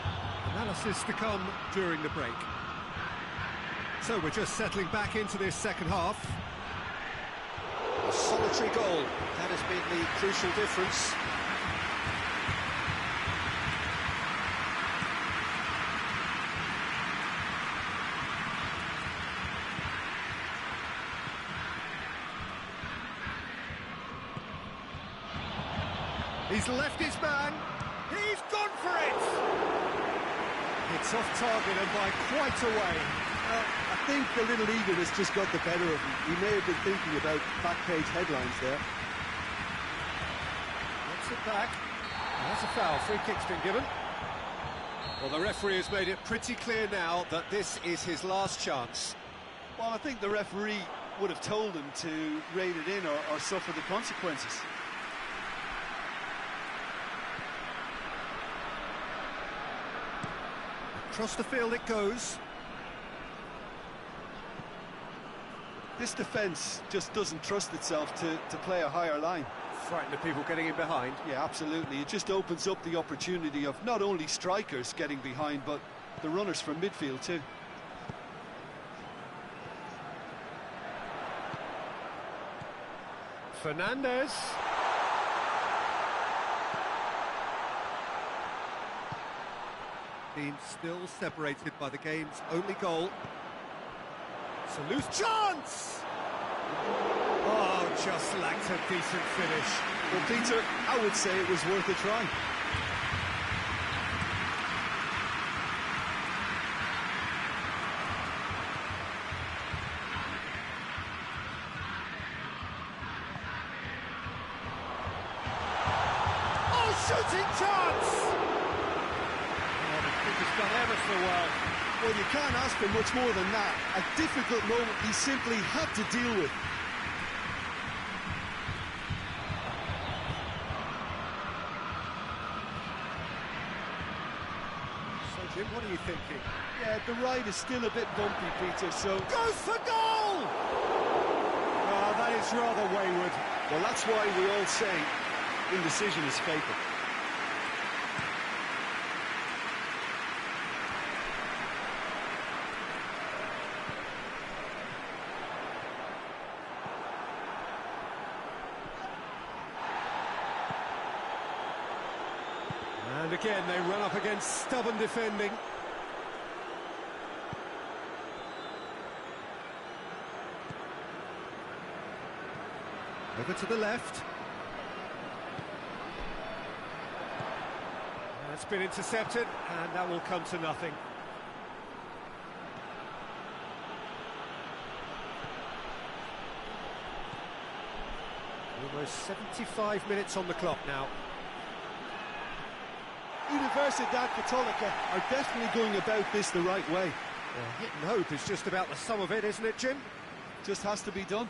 Analysis to come during the break. So we're just settling back into this second half. A solitary goal, that has been the crucial difference. He's left his man, he's gone for it! It's off target and by quite a way. I think the little eagerness just got the better of him. He may have been thinking about back-page headlines there. Gets it back. That's a foul. Free kick's been given. Well, the referee has made it pretty clear now that this is his last chance. Well, I think the referee would have told him to rein it in or suffer the consequences. Across the field it goes. This defence just doesn't trust itself to play a higher line. Frightened of people getting in behind. Yeah, absolutely. It just opens up the opportunity of not only strikers getting behind, but the runners from midfield too. Fernandez. Being still separated by the game's only goal. It's a loose chance! Oh, just lacked a decent finish. Well, Peter, I would say it was worth a try. Oh, shooting chance! He's done ever so well. Well, you can't ask for much more than that. A difficult moment he simply had to deal with. So, Jim, what are you thinking? Yeah, the ride is still a bit bumpy, Peter, so... Goes for goal! Oh, that is rather wayward. Well, that's why we all say indecision is fatal. And again, they run up against stubborn defending. Over to the left. That's been intercepted, and that will come to nothing. Almost 75 minutes on the clock now. Universidad Católica are definitely going about this the right way. Well, hit and hope is just about the sum of it, isn't it, Jim? Just has to be done.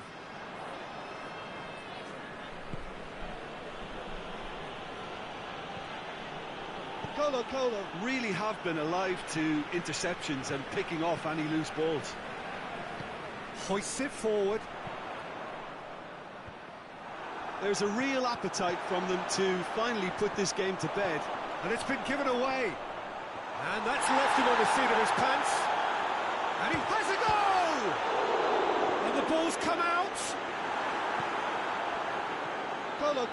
Colo really have been alive to interceptions and picking off any loose balls. Hoists it forward. There's a real appetite from them to finally put this game to bed. And it's been given away. And that's left him on the seat of his pants. And he has a goal! And the ball's come out.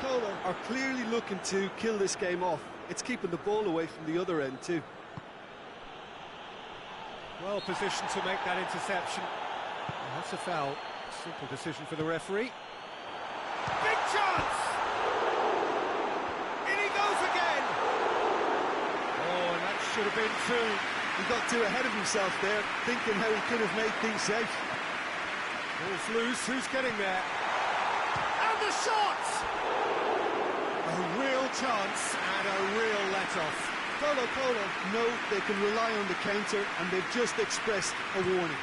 Colo are clearly looking to kill this game off. It's keeping the ball away from the other end too. Well positioned to make that interception. And that's a foul. Simple decision for the referee. Big chance! In he goes again! Oh, and that should have been two. He got too ahead of himself there, thinking how he could have made things safe. Ball's loose, who's getting there? And the shot! A real chance and a real let-off. Colo-Colo know they can rely on the counter, and they've just expressed a warning.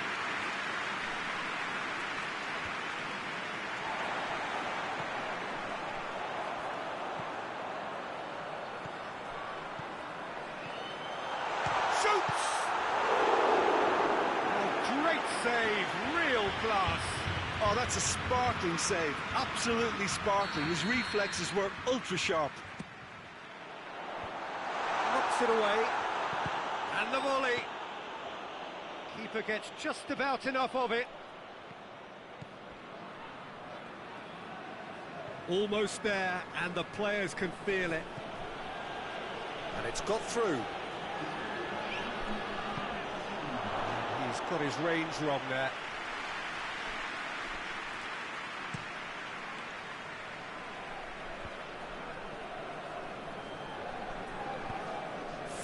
Shoots! Oh, great save, real class. Oh, that's a sparkling save, absolutely sparkling. His reflexes were ultra-sharp. Knocks it away, and the volley. Keeper gets just about enough of it. Almost there, and the players can feel it. And it's got through. He's got his range wrong there.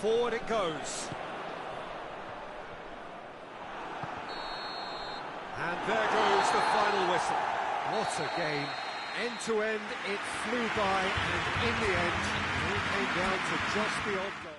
Forward it goes. And there goes the final whistle. What a game. End to end, it flew by, and in the end, it all came down to just the odd goal.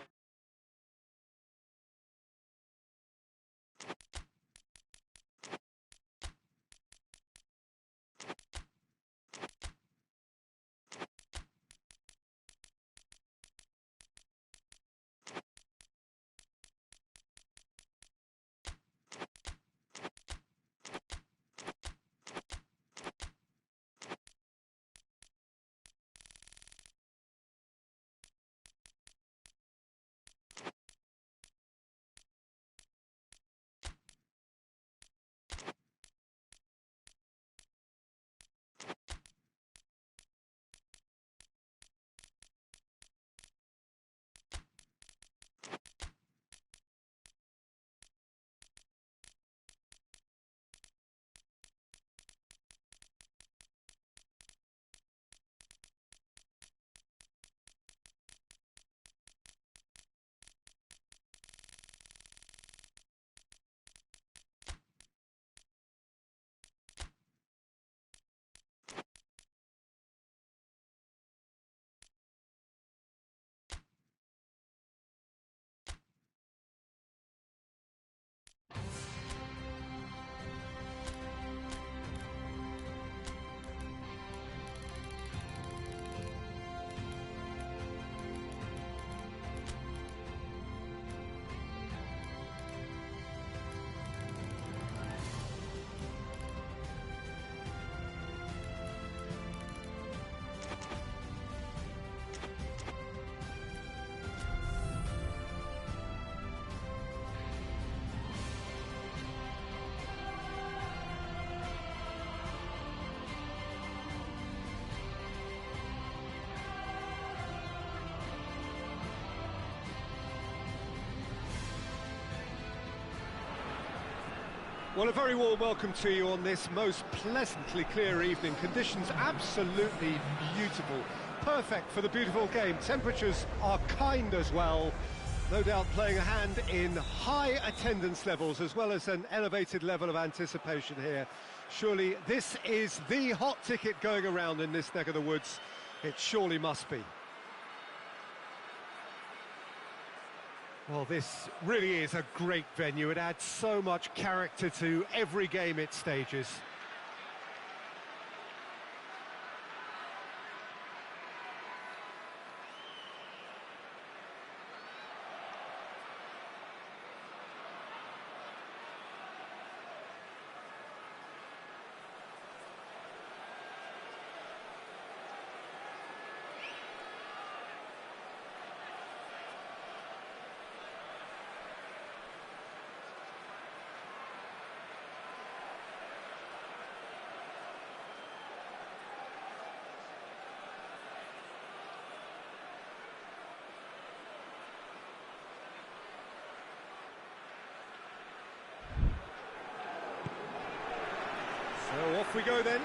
Well, a very warm welcome to you on this most pleasantly clear evening. Conditions absolutely beautiful. Perfect for the beautiful game. Temperatures are kind as well. No doubt playing a hand in high attendance levels as well as an elevated level of anticipation here. Surely this is the hot ticket going around in this neck of the woods. It surely must be. Well, this really is a great venue. It adds so much character to every game it stages. So off we go then.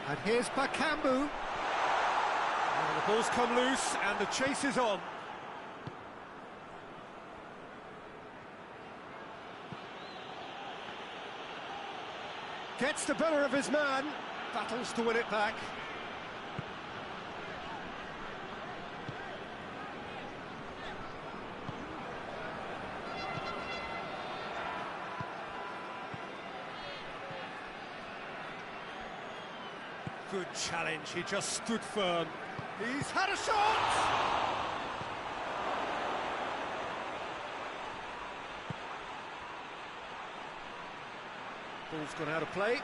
And here's Bakambu. And the ball's come loose and the chase is on. Gets the better of his man, battles to win it back. Good challenge, he just stood firm. He's had a shot! Ball's gone out of play.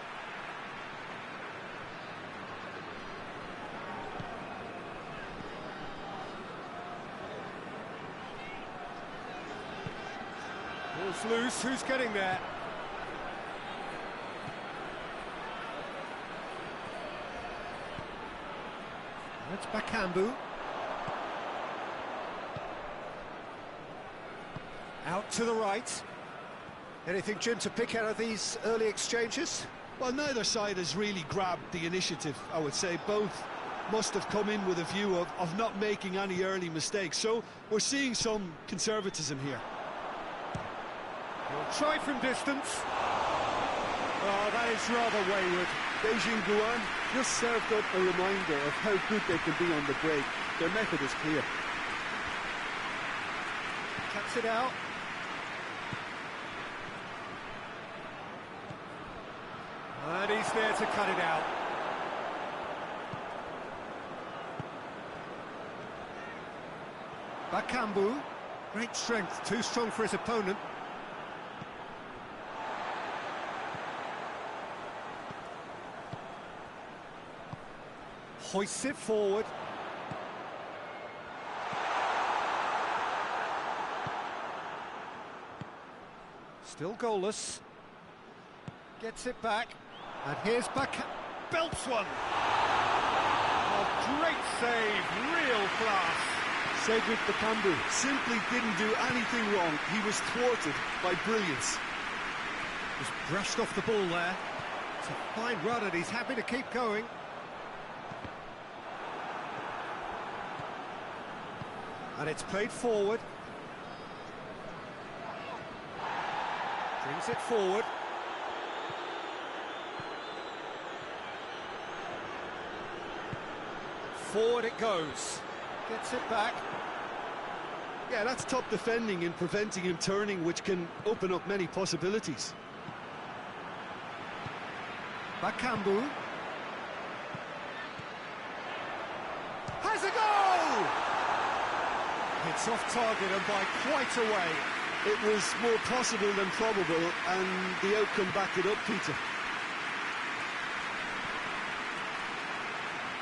Ball's loose, who's getting there? That's Bakambu. Out to the right. Anything, Jim, to pick out of these early exchanges? Well, neither side has really grabbed the initiative, I would say. Both must have come in with a view of not making any early mistakes. So we're seeing some conservatism here. He'll try from distance. Oh, that is rather wayward. Beijing Guan just served up a reminder of how good they can be on the break. Their method is clear. Cuts it out. And he's there to cut it out. Bakambu, great strength, too strong for his opponent. Hoists it forward. Still goalless. Gets it back. And here's belts one. A great save, real class. Cedric Bakambu simply didn't do anything wrong. He was thwarted by brilliance. Just brushed off the ball there. It's a fine run and he's happy to keep going. And it's played forward. Brings it forward. Forward it goes. Gets it back. Yeah, that's top defending and preventing him turning, which can open up many possibilities. Bakambu. Has a goal! It's off target and by quite a way. It was more possible than probable, and the outcome backed it up, Peter.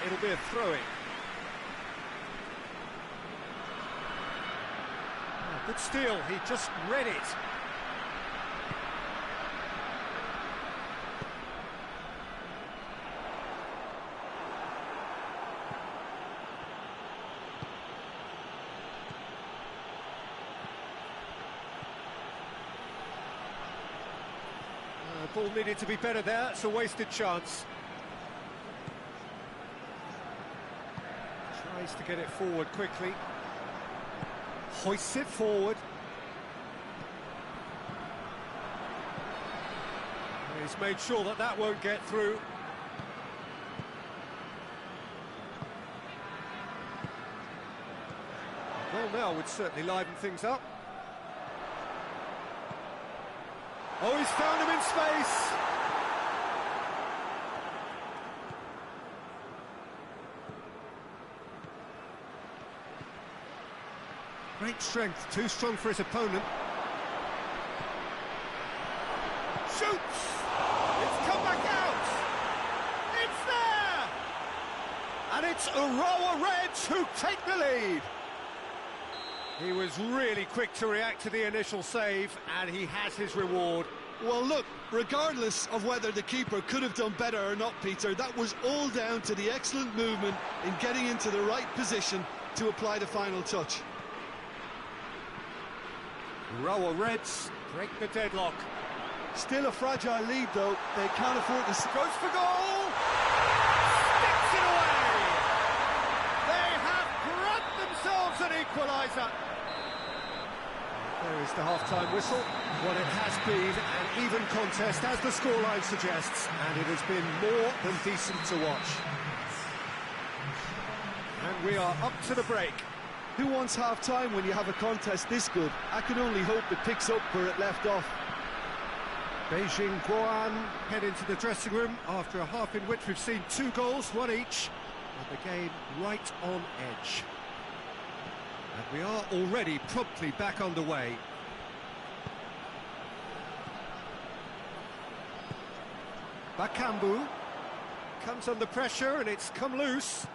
It'll be a throw-in. Good steal, he just read it. Ball needed to be better there, it's a wasted chance. Tries to get it forward quickly. Hoists it forward. He's made sure that that won't get through. Well, now would certainly liven things up. Oh, he's found him in space. Great strength, too strong for his opponent. Shoots! It's come back out! It's there! And it's Urawa Reds who take the lead. He was really quick to react to the initial save, and he has his reward. Well, look, regardless of whether the keeper could have done better or not, Peter, that was all down to the excellent movement in getting into the right position to apply the final touch. Urawa Reds break the deadlock. Still a fragile lead, though. They can't afford to... Goes for goal! Sticks it away! They have grabbed themselves an equaliser. There is the half-time whistle. What it has been an even contest, as the scoreline suggests, and it has been more than decent to watch. And we are up to the break. Who wants half-time when you have a contest this good? I can only hope it picks up where it left off. Beijing Guoan head into the dressing room after a half in which we've seen 2 goals, 1 each, and the game right on edge. And we are already promptly back underway. Bakambu comes under pressure and it's come loose.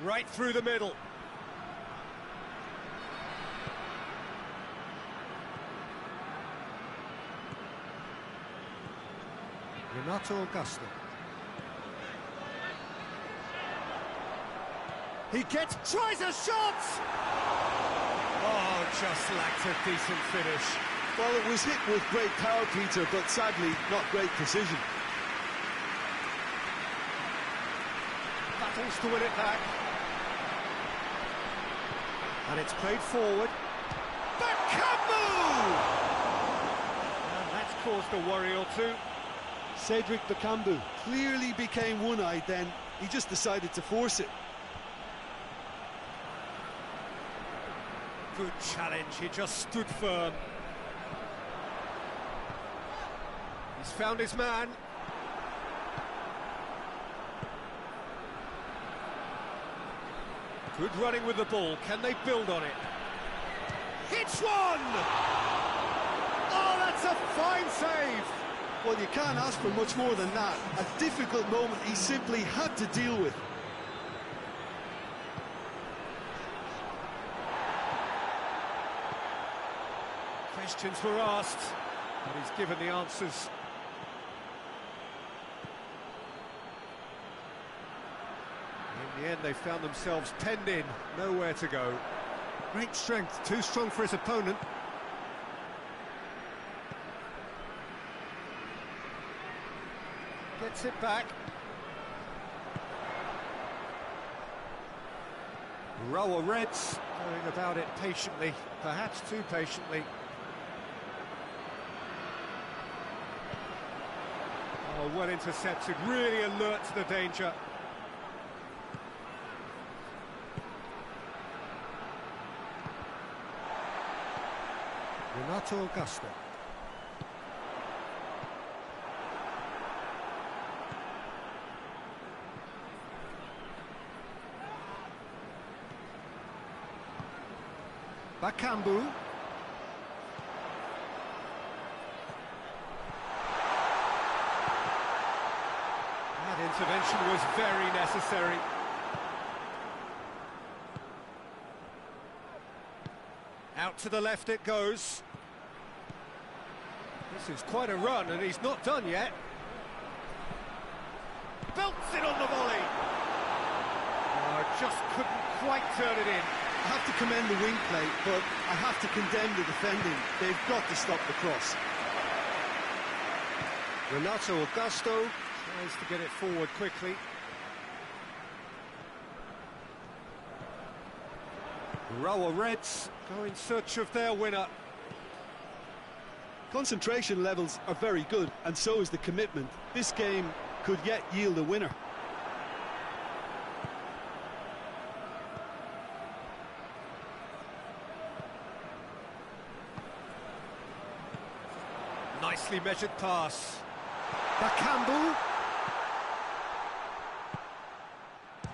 Right through the middle. Renato Augusto. He tries a shot! Oh, just lacked a decent finish. Well, it was hit with great power, Peter, but sadly not great precision. Battles to win it back. And it's played forward. Bakambu! And that's caused a worry or two. Cedric Bakambu clearly became one-eyed then. He just decided to force it. Good challenge, he just stood firm. He's found his man. Good running with the ball, can they build on it? Hits one! Oh, that's a fine save! Well, you can't ask for much more than that. A difficult moment he simply had to deal with. Questions were asked, but he's given the answers. In the end, they found themselves penned in, nowhere to go. Great strength, too strong for his opponent. Gets it back. Urawa Reds going about it patiently, perhaps too patiently. Oh, well intercepted, really alert to the danger. Renato Augusto. Bakambu. That intervention was very necessary. Out to the left it goes. This is quite a run and he's not done yet. Belts it on the volley. Oh, just couldn't quite turn it in. I have to commend the wing play, but I have to condemn the defending. They've got to stop the cross. Renato Augusto tries to get it forward quickly. Urawa Reds go in search of their winner. Concentration levels are very good, and so is the commitment. This game could yet yield a winner. Nicely measured pass. Bakambu.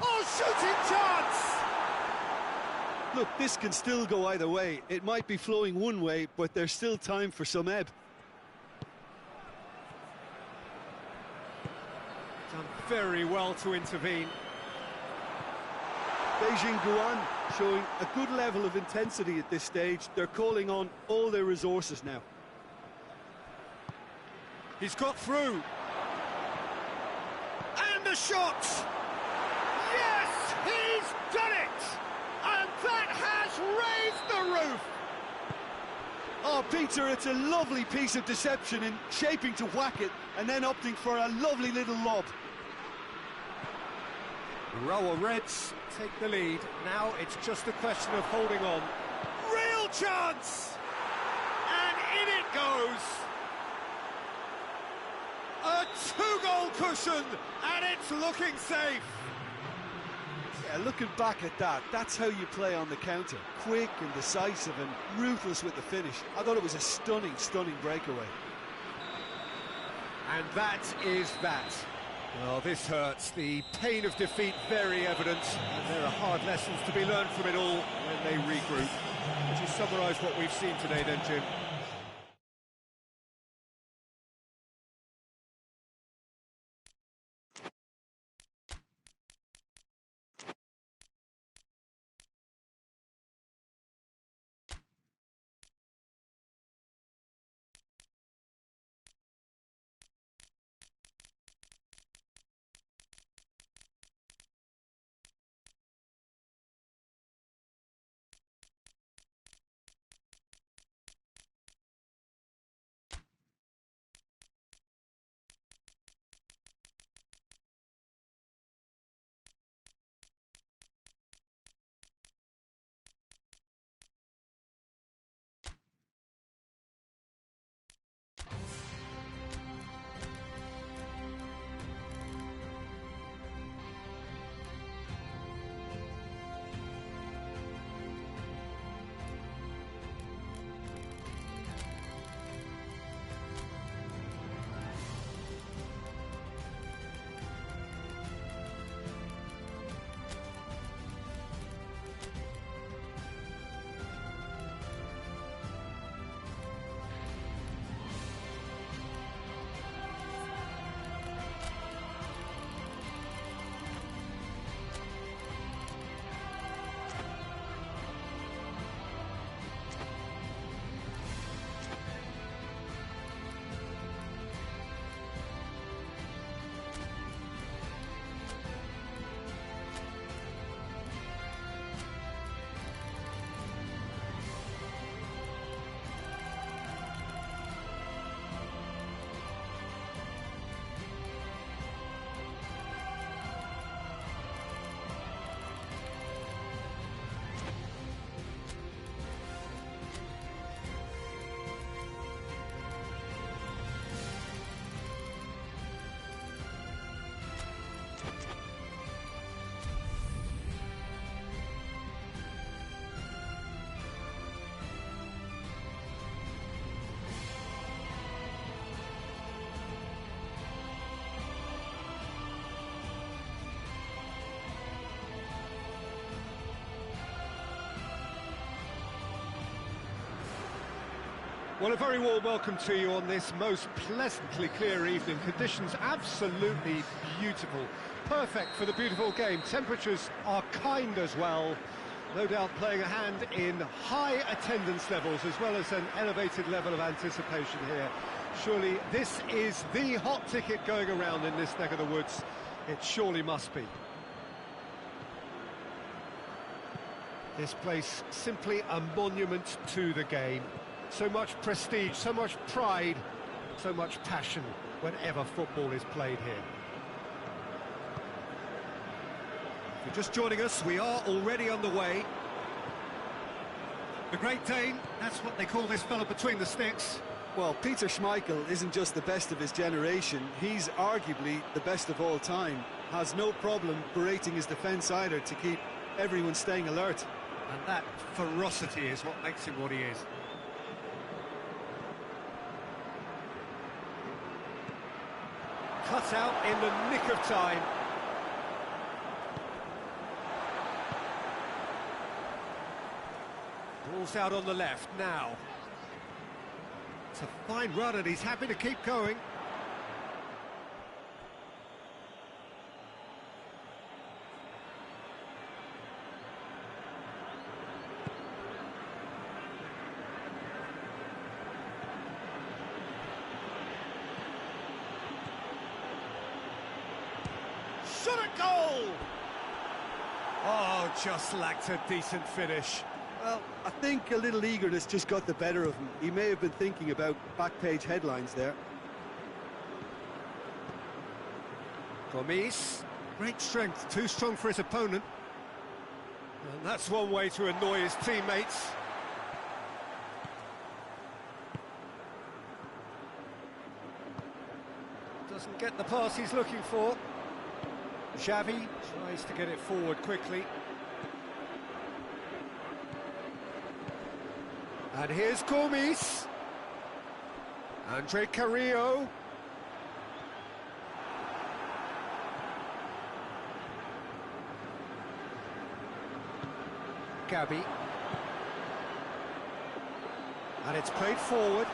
Oh, shooting chance! Look, this can still go either way. It might be flowing one way, but there's still time for some ebb. Done very well to intervene. Beijing Guoan showing a good level of intensity at this stage. They're calling on all their resources now. He's got through. And the shot! Yes, he's done it! And that has raised the roof! Oh, Peter, it's a lovely piece of deception in shaping to whack it and then opting for a lovely little lob. Urawa Reds take the lead. Now it's just a question of holding on. Real chance! And in it goes! A 2-goal cushion, and it's looking safe. Yeah, looking back at that, that's how you play on the counter. Quick and decisive and ruthless with the finish. I thought it was a stunning, stunning breakaway. And that is that. Well, this hurts. The pain of defeat very evident, and there are hard lessons to be learned from it all when they regroup. Would you summarise what we've seen today then, Jim? Well, a very warm welcome to you on this most pleasantly clear evening. Conditions absolutely beautiful. Perfect for the beautiful game. Temperatures are kind as well. No doubt playing a hand in high attendance levels as well as an elevated level of anticipation here. Surely this is the hot ticket going around in this neck of the woods. It surely must be. This place simply a monument to the game. So much prestige, so much pride, so much passion whenever football is played here. If you're just joining us, we are already underway. The Great Dane, that's what they call this fella between the sticks. Well, Peter Schmeichel isn't just the best of his generation, he's arguably the best of all time. Has no problem berating his defence either to keep everyone staying alert. And that ferocity is what makes him what he is. Cut out in the nick of time. Ball's out on the left now. It's a fine run and he's happy to keep going. Shot a goal! Oh, just lacked a decent finish. Well, I think a little eagerness just got the better of him. He may have been thinking about back-page headlines there. Gomis, great strength, too strong for his opponent. And that's one way to annoy his teammates. Doesn't get the pass he's looking for. Xavi tries to get it forward quickly. And here's Gomes. Andre Carrillo. Gabi. And it's played forward.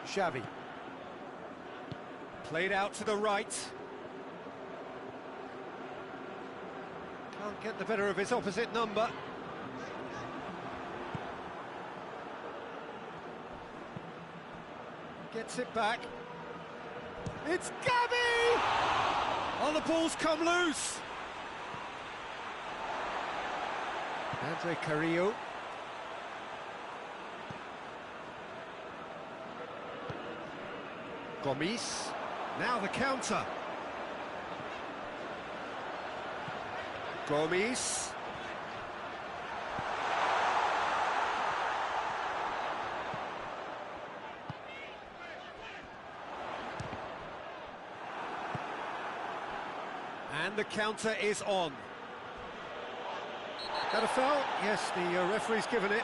Xavi. Played out to the right. Can't get the better of his opposite number. Gets it back. It's Gabi! Oh, the ball's come loose. Andre Carrillo. Gomes. Now the counter. Gomes. And the counter is on. That a foul? Yes, the referee's given it.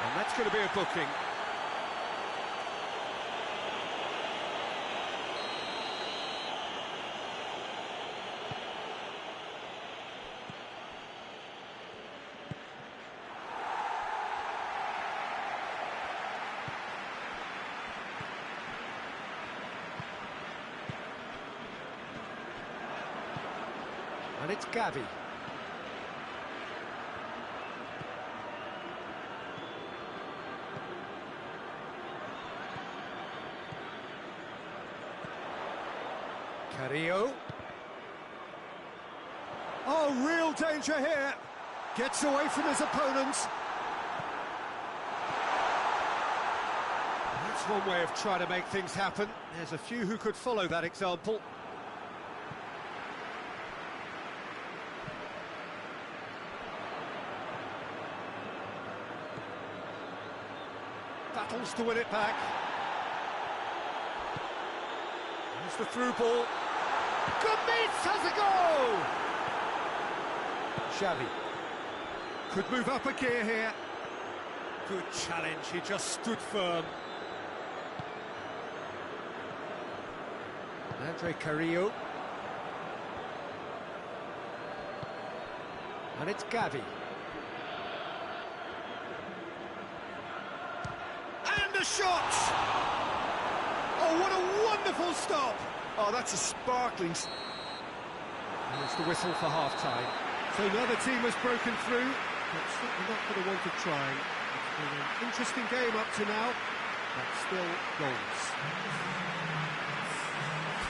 And that's going to be a booking. And it's Gavi. Carrillo. Oh, real danger here. Gets away from his opponents. That's one way of trying to make things happen. There's a few who could follow that example. Battles to win it back. Here's the through ball. Gomes has a goal! Xavi could move up a gear here. Good challenge, he just stood firm. Andre Carrillo. And it's Gavi. And a shot! Oh, what a wonderful stop! Oh, that's a sparkling... There's the whistle for half-time. So now the team has broken through, but certainly not for the want of trying. It's been an interesting game up to now, but still goals.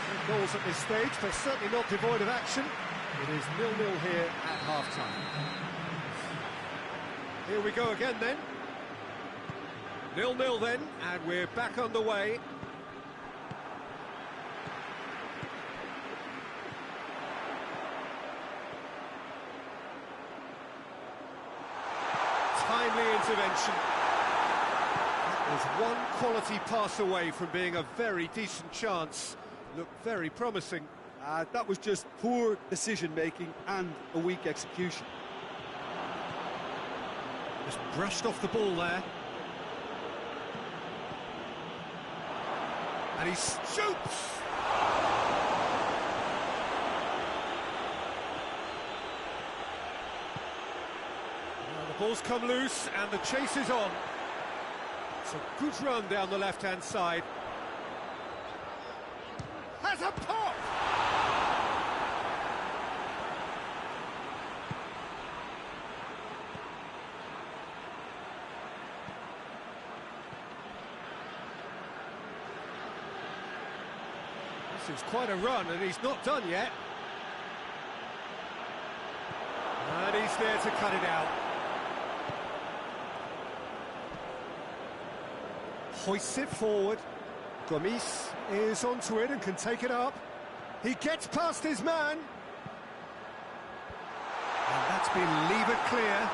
No goals at this stage, but certainly not devoid of action. It is 0-0 here at half-time. Here we go again then. 0-0 then, and we're back underway. Timely intervention. That was one quality pass away from being a very decent chance. Looked very promising. That was just poor decision-making and a weak execution. Just brushed off the ball there. And he shoots! Ball's come loose and the chase is on. It's a good run down the left-hand side. Has a pop! This is quite a run and he's not done yet. And he's there to cut it out. Hoists it forward. Gomes is onto it and can take it up. He gets past his man. And that's been levered clear.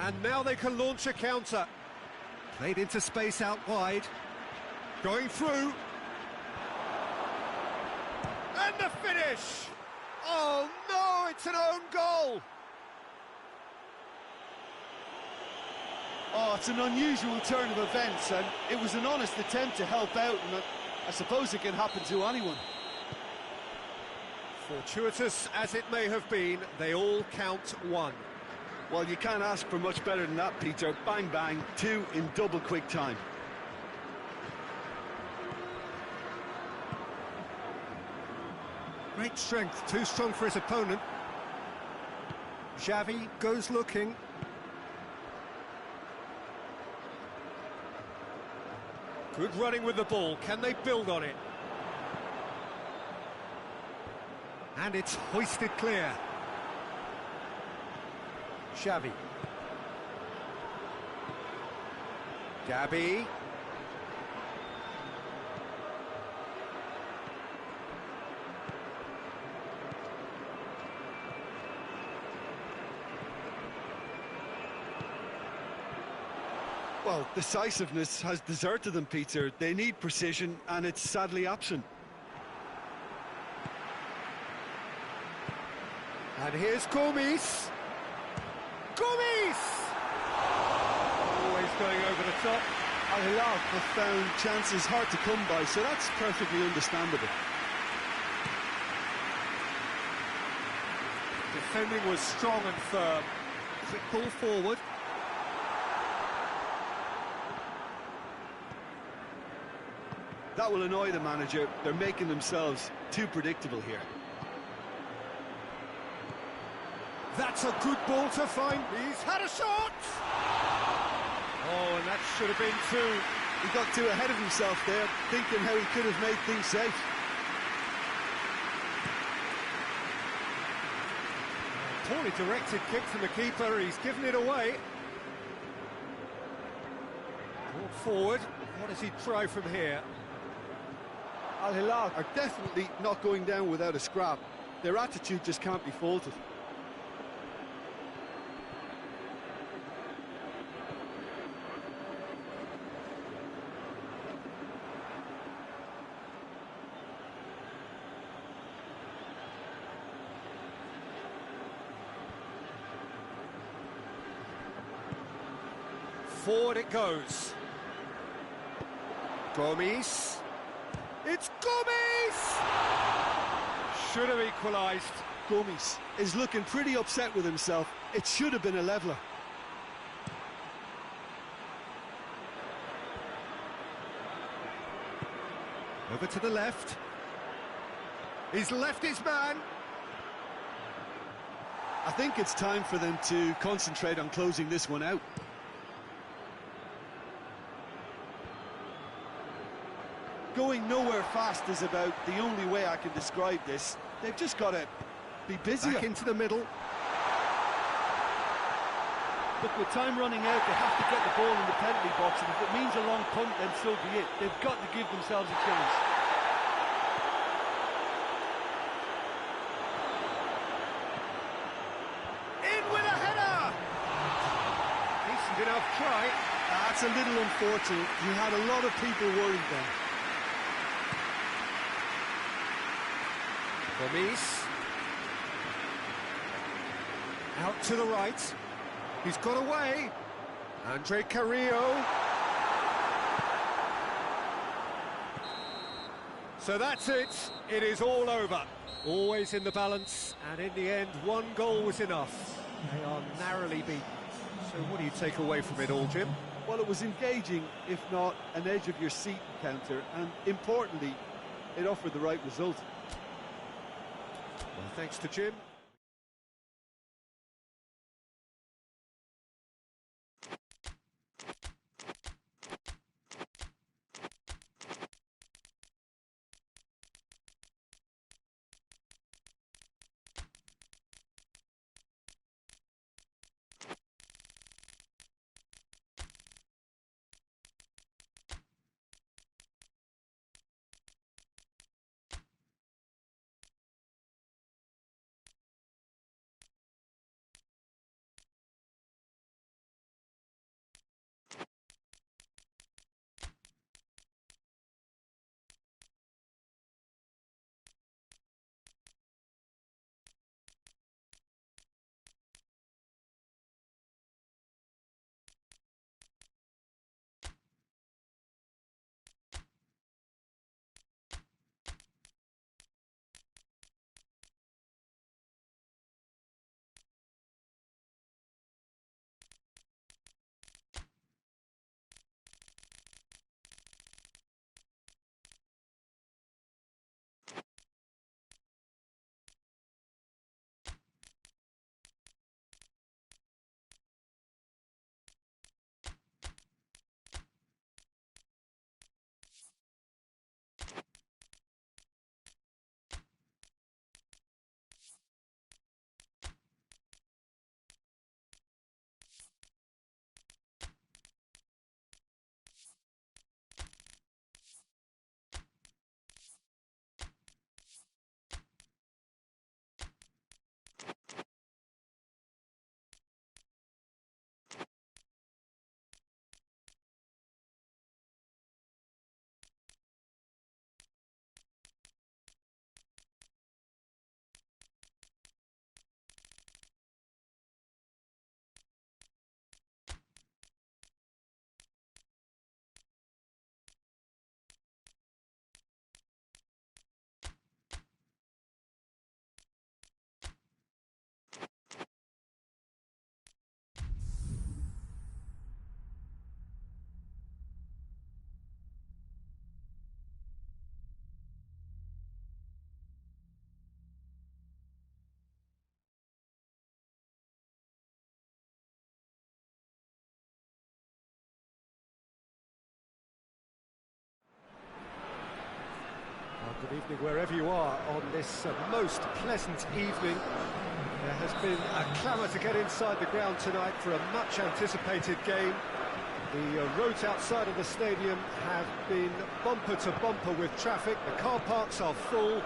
And now they can launch a counter. Played into space out wide. Going through. And the finish! Oh no, it's an own goal! Oh, it's an unusual turn of events, and it was an honest attempt to help out, and I suppose it can happen to anyone. Fortuitous as it may have been, they all count one. Well, you can't ask for much better than that, Peter. Bang, bang, two in double quick time. Great strength, too strong for his opponent. Xavi goes looking. Good running with the ball, can they build on it? And it's hoisted clear. Xavi. Derbi. Well, decisiveness has deserted them, Peter. They need precision, and it's sadly absent. And here's Gomes. Gomes! Always going over the top. Al Hilal have found chances hard to come by, so that's perfectly understandable. Defending was strong and firm. Quick ball forward. That will annoy the manager. They're making themselves too predictable here. That's a good ball to find. He's had a shot! Oh, and that should have been two. He got too ahead of himself there, thinking how he could have made things safe. Poorly directed kick from the keeper. He's given it away. Brought forward. What does he try from here? Al Hilal are definitely not going down without a scrap. Their attitude just can't be faulted. Forward it goes. Gomes. It's Gomes! Should have equalised. Gomes is looking pretty upset with himself. It should have been a leveller. Over to the left. He's left his man. I think it's time for them to concentrate on closing this one out. Going nowhere fast is about the only way I can describe this. They've just got to be busier. Back into the middle. Look, with time running out, they have to get the ball in the penalty box, and if it means a long punt, then so be it. They've got to give themselves a chance. In with a header! Decent enough try. That's a little unfortunate. He had a lot of people worried then. Gomes. Out to the right. He's got away. Andre Carrillo. So that's it. It is all over. Always in the balance, and in the end, one goal was enough. They are narrowly beaten. So what do you take away from it all, Jim? Well, it was engaging, if not an edge-of-your-seat encounter, and importantly, it offered the right result. Well, thanks to Jim. Evening wherever you are on this most pleasant evening. There has been a clamour to get inside the ground tonight for a much anticipated game. The roads outside of the stadium have been bumper to bumper with traffic. The car parks are full.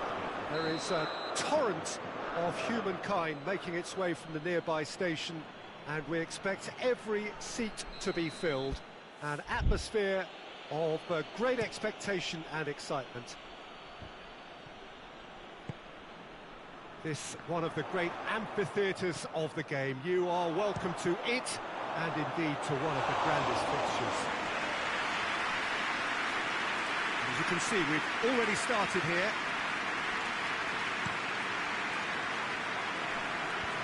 There is a torrent of humankind making its way from the nearby station, and we expect every seat to be filled. An atmosphere of great expectation and excitement. This one of the great amphitheatres of the game. You are welcome to it, and indeed to one of the grandest fixtures. As you can see, we've already started here.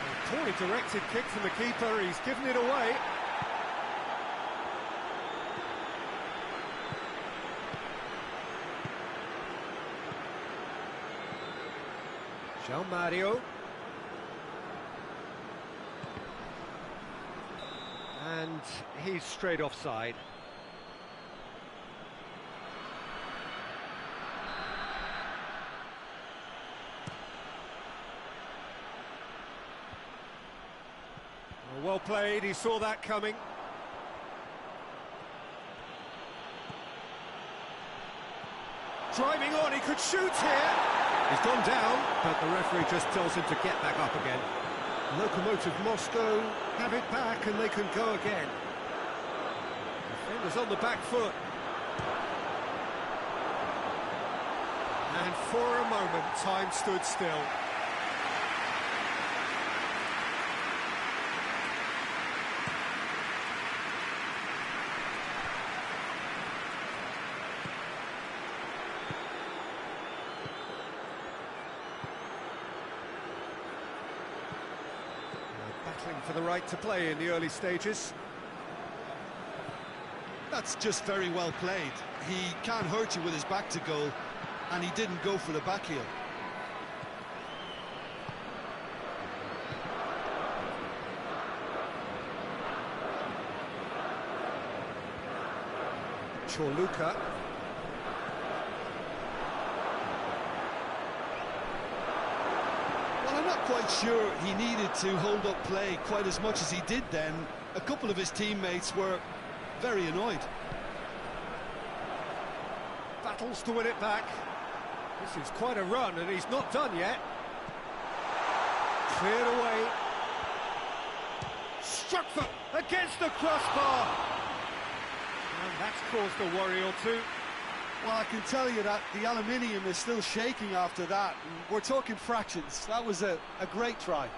A poorly directed kick from the keeper, he's given it away. Mario. And he's straight offside. Well played, he saw that coming. Driving on, he could shoot here. He's gone down, but the referee just tells him to get back up again. Lokomotiv Moscow have it back and they can go again. Defenders on the back foot. And for a moment, time stood still. For the right to play in the early stages. That's just very well played. He can't hurt you with his back to goal, and he didn't go for the back heel. Chorluka. I'm not quite sure he needed to hold up play quite as much as he did then. A couple of his teammates were very annoyed. Battles to win it back. This is quite a run, and he's not done yet. Cleared away. Struck for against the crossbar. And that's caused a worry or two. Well, I can tell you that the aluminium is still shaking after that. We're talking fractions. That was a great try.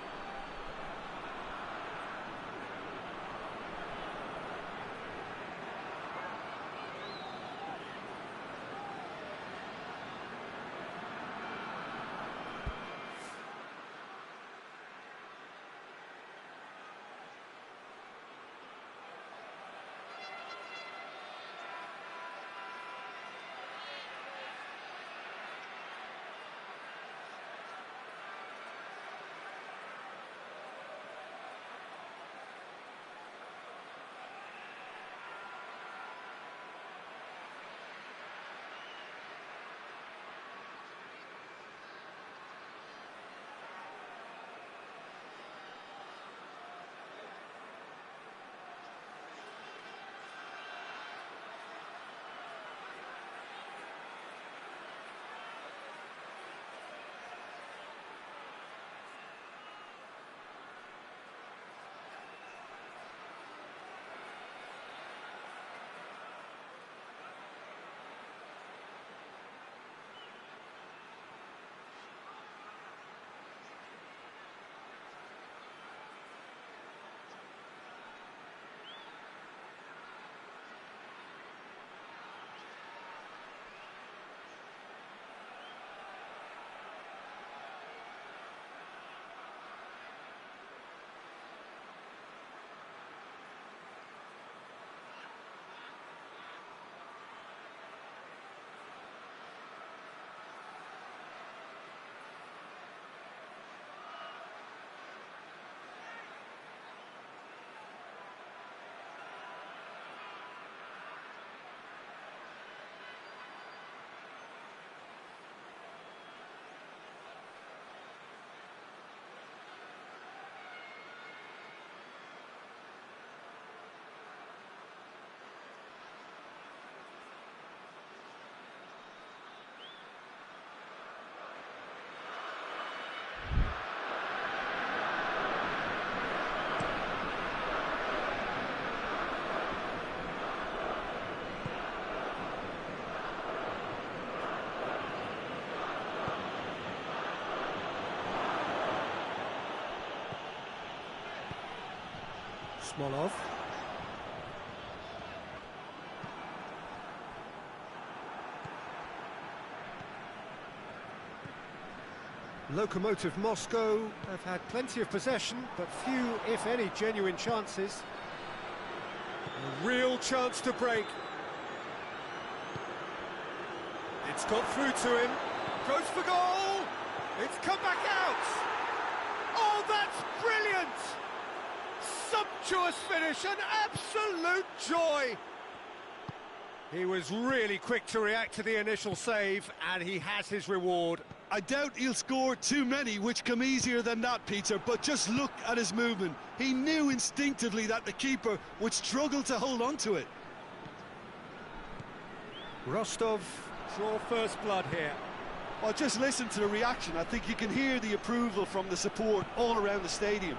Smolov. Lokomotiv Moscow have had plenty of possession, but few, if any, genuine chances. A real chance to break. It's got through to him. Goes for goal! It's come back out! Oh, that's brilliant! Sumptuous finish, an absolute joy! He was really quick to react to the initial save, and he has his reward. I doubt he'll score too many, which come easier than that, Peter, but just look at his movement. He knew instinctively that the keeper would struggle to hold on to it. Rostov draw first blood here. Well, just listen to the reaction. I think you can hear the approval from the support all around the stadium.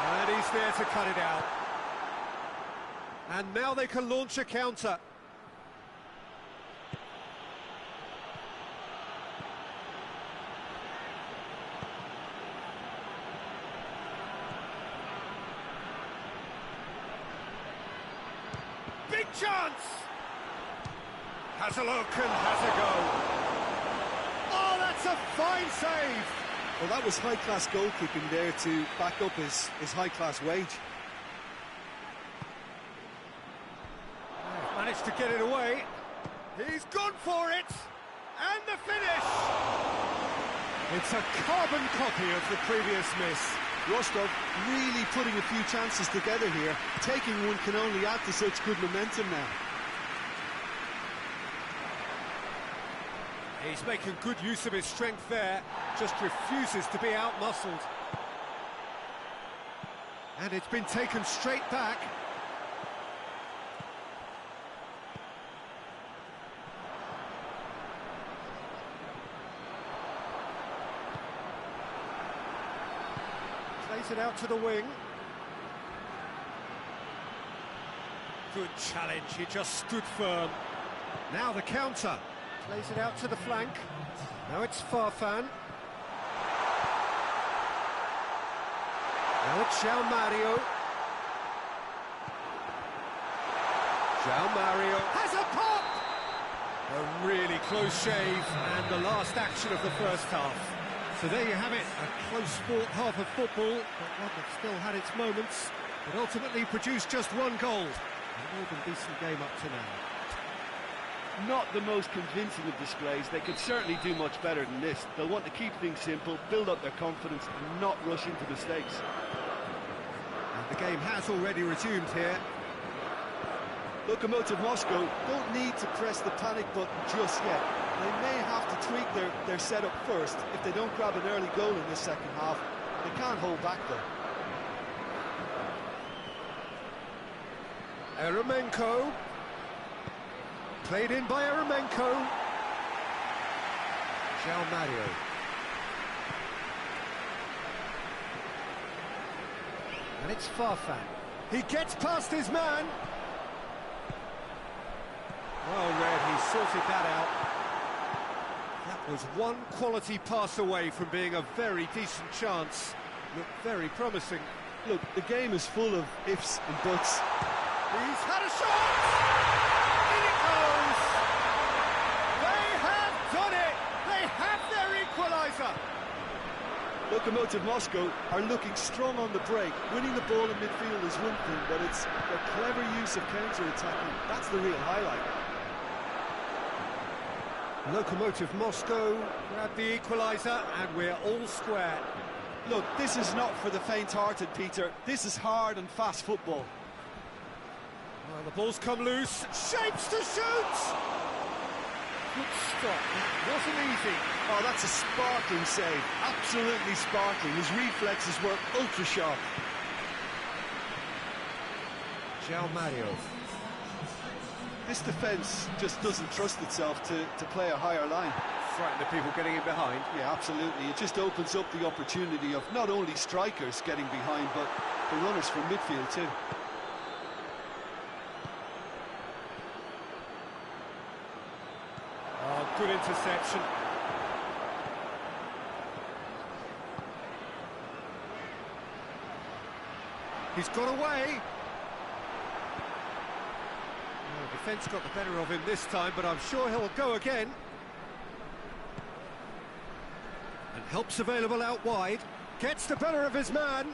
And he's there to cut it out. And now they can launch a counter. Big chance! Has a look and has a go. Oh, that's a fine save! Well, that was high-class goalkeeping there to back up his high-class wage. Managed to get it away. He's gone for it! And the finish! It's a carbon copy of the previous miss. Rostov really putting a few chances together here. Taking one can only add to such good momentum now. He's making good use of his strength there, just refuses to be out-muscled. And it's been taken straight back. Plays it out to the wing. Good challenge, he just stood firm. Now the counter. Plays it out to the flank. Now it's Farfan. Now it's João Mario. João Mario has a pop! A really close shave, and the last action of the first half. So there you have it, a close-fought half of football, but one that still had its moments, but ultimately produced just one goal. A more than decent game up to now. Not the most convincing of displays. They could certainly do much better than this. They'll want to keep things simple, build up their confidence and not rush into mistakes. And the game has already resumed here. Lokomotiv Moscow don't need to press the panic button just yet. They may have to tweak their setup first. If they don't grab an early goal in this second half, they can't hold back though. Eremenko. Played in by Eremenko. João Mario. And it's Farfan. He gets past his man. Well read, he sorted that out. That was one quality pass away from being a very decent chance. Looked very promising. Look, the game is full of ifs and buts. He's had a shot! In it goes! They have done it! They have their equaliser! Lokomotiv Moscow are looking strong on the break. Winning the ball in midfield is one thing, but it's their clever use of counter-attacking. That's the real highlight. Lokomotiv Moscow grabbed the equaliser, and we're all square. Look, this is not for the faint-hearted, Peter. This is hard and fast football. Well, the ball's come loose. Shapes to shoot! Good stop. That wasn't easy. Oh, that's a sparkling save. Absolutely sparkling. His reflexes were ultra-sharp. João Mario. This defence just doesn't trust itself to play a higher line. Frighten the people getting in behind. Yeah, absolutely. It just opens up the opportunity of not only strikers getting behind, but the runners from midfield too. Oh, good interception. He's got away. Well, defence got the better of him this time, but I'm sure he'll go again. And help's available out wide. Gets the better of his man.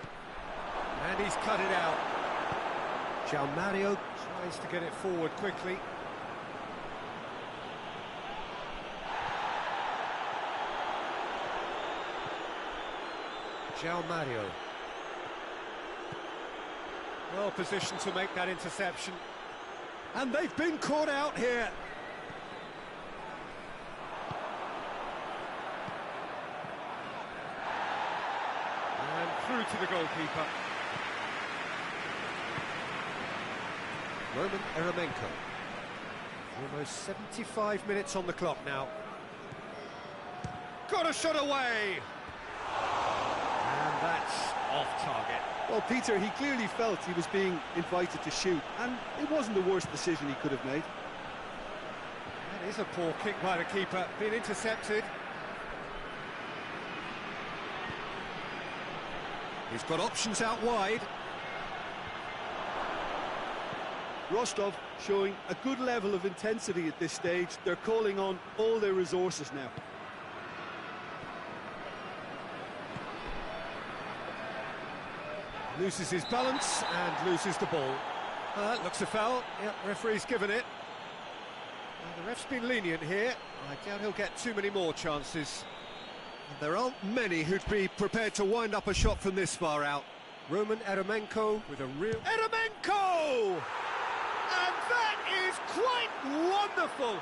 And he's cut it out. João Mario tries to get it forward quickly. João Mario. Well positioned to make that interception. And they've been caught out here. And through to the goalkeeper. Roman Eremenko. Almost 75 minutes on the clock now. Got a shot away! And that's off target. Well, Peter, he clearly felt he was being invited to shoot, and it wasn't the worst decision he could have made. That is a poor kick by the keeper, being intercepted. He's got options out wide. Rostov showing a good level of intensity at this stage. They're calling on all their resources now. Loses his balance and loses the ball. Looks a foul. Yep, referee's given it. The ref's been lenient here. I doubt he'll get too many more chances. And there aren't many who'd be prepared to wind up a shot from this far out. Roman Eremenko with a real... Eremenko! And that is quite wonderful!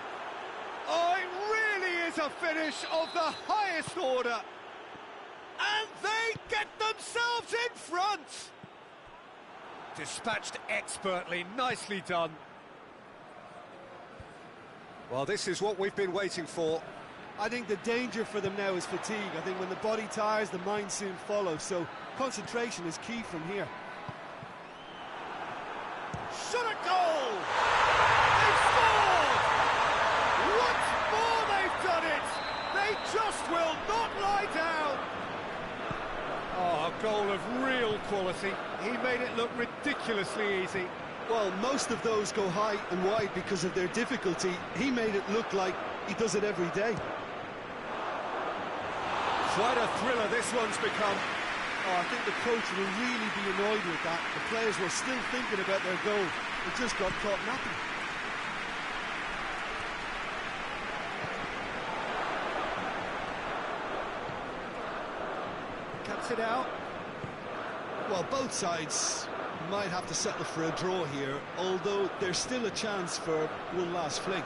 Oh, it really is a finish of the highest order. And they get themselves in front! Dispatched expertly, nicely done. Well, this is what we've been waiting for. I think the danger for them now is fatigue. I think when the body tires, the mind soon follows, so concentration is key from here. Shot a goal! They've scored! Once more they've done it! They just will not lie down! Oh, a goal of real quality. He made it look ridiculously easy. Well, most of those go high and wide because of their difficulty. He made it look like he does it every day. Quite a thriller this one's become. Oh, I think the coach will really be annoyed with that. The players were still thinking about their goal. It just got caught napping. Cuts it out. Well, both sides might have to settle for a draw here, although there's still a chance for one last fling.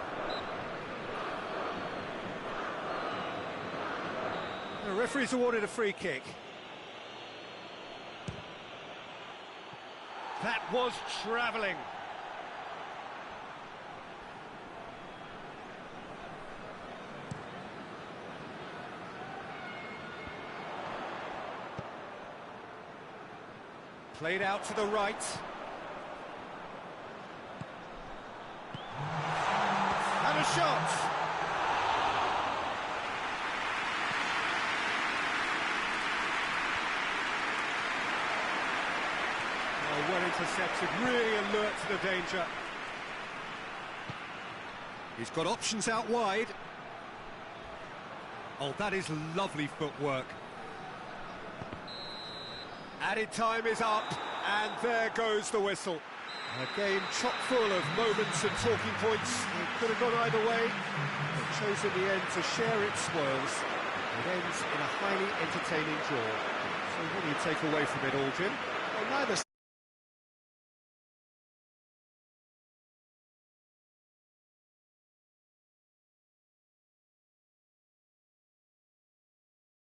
The referee's awarded a free kick. That was travelling. Played out to the right. And a shot. Oh, well intercepted, really alert to the danger. He's got options out wide. Oh, that is lovely footwork. Added time is up, and there goes the whistle. A game chock full of moments and talking points. It could have gone either way. It chose in the end to share its spoils. It ends in a highly entertaining draw. So what do you take away from it all, Jim? Well, neither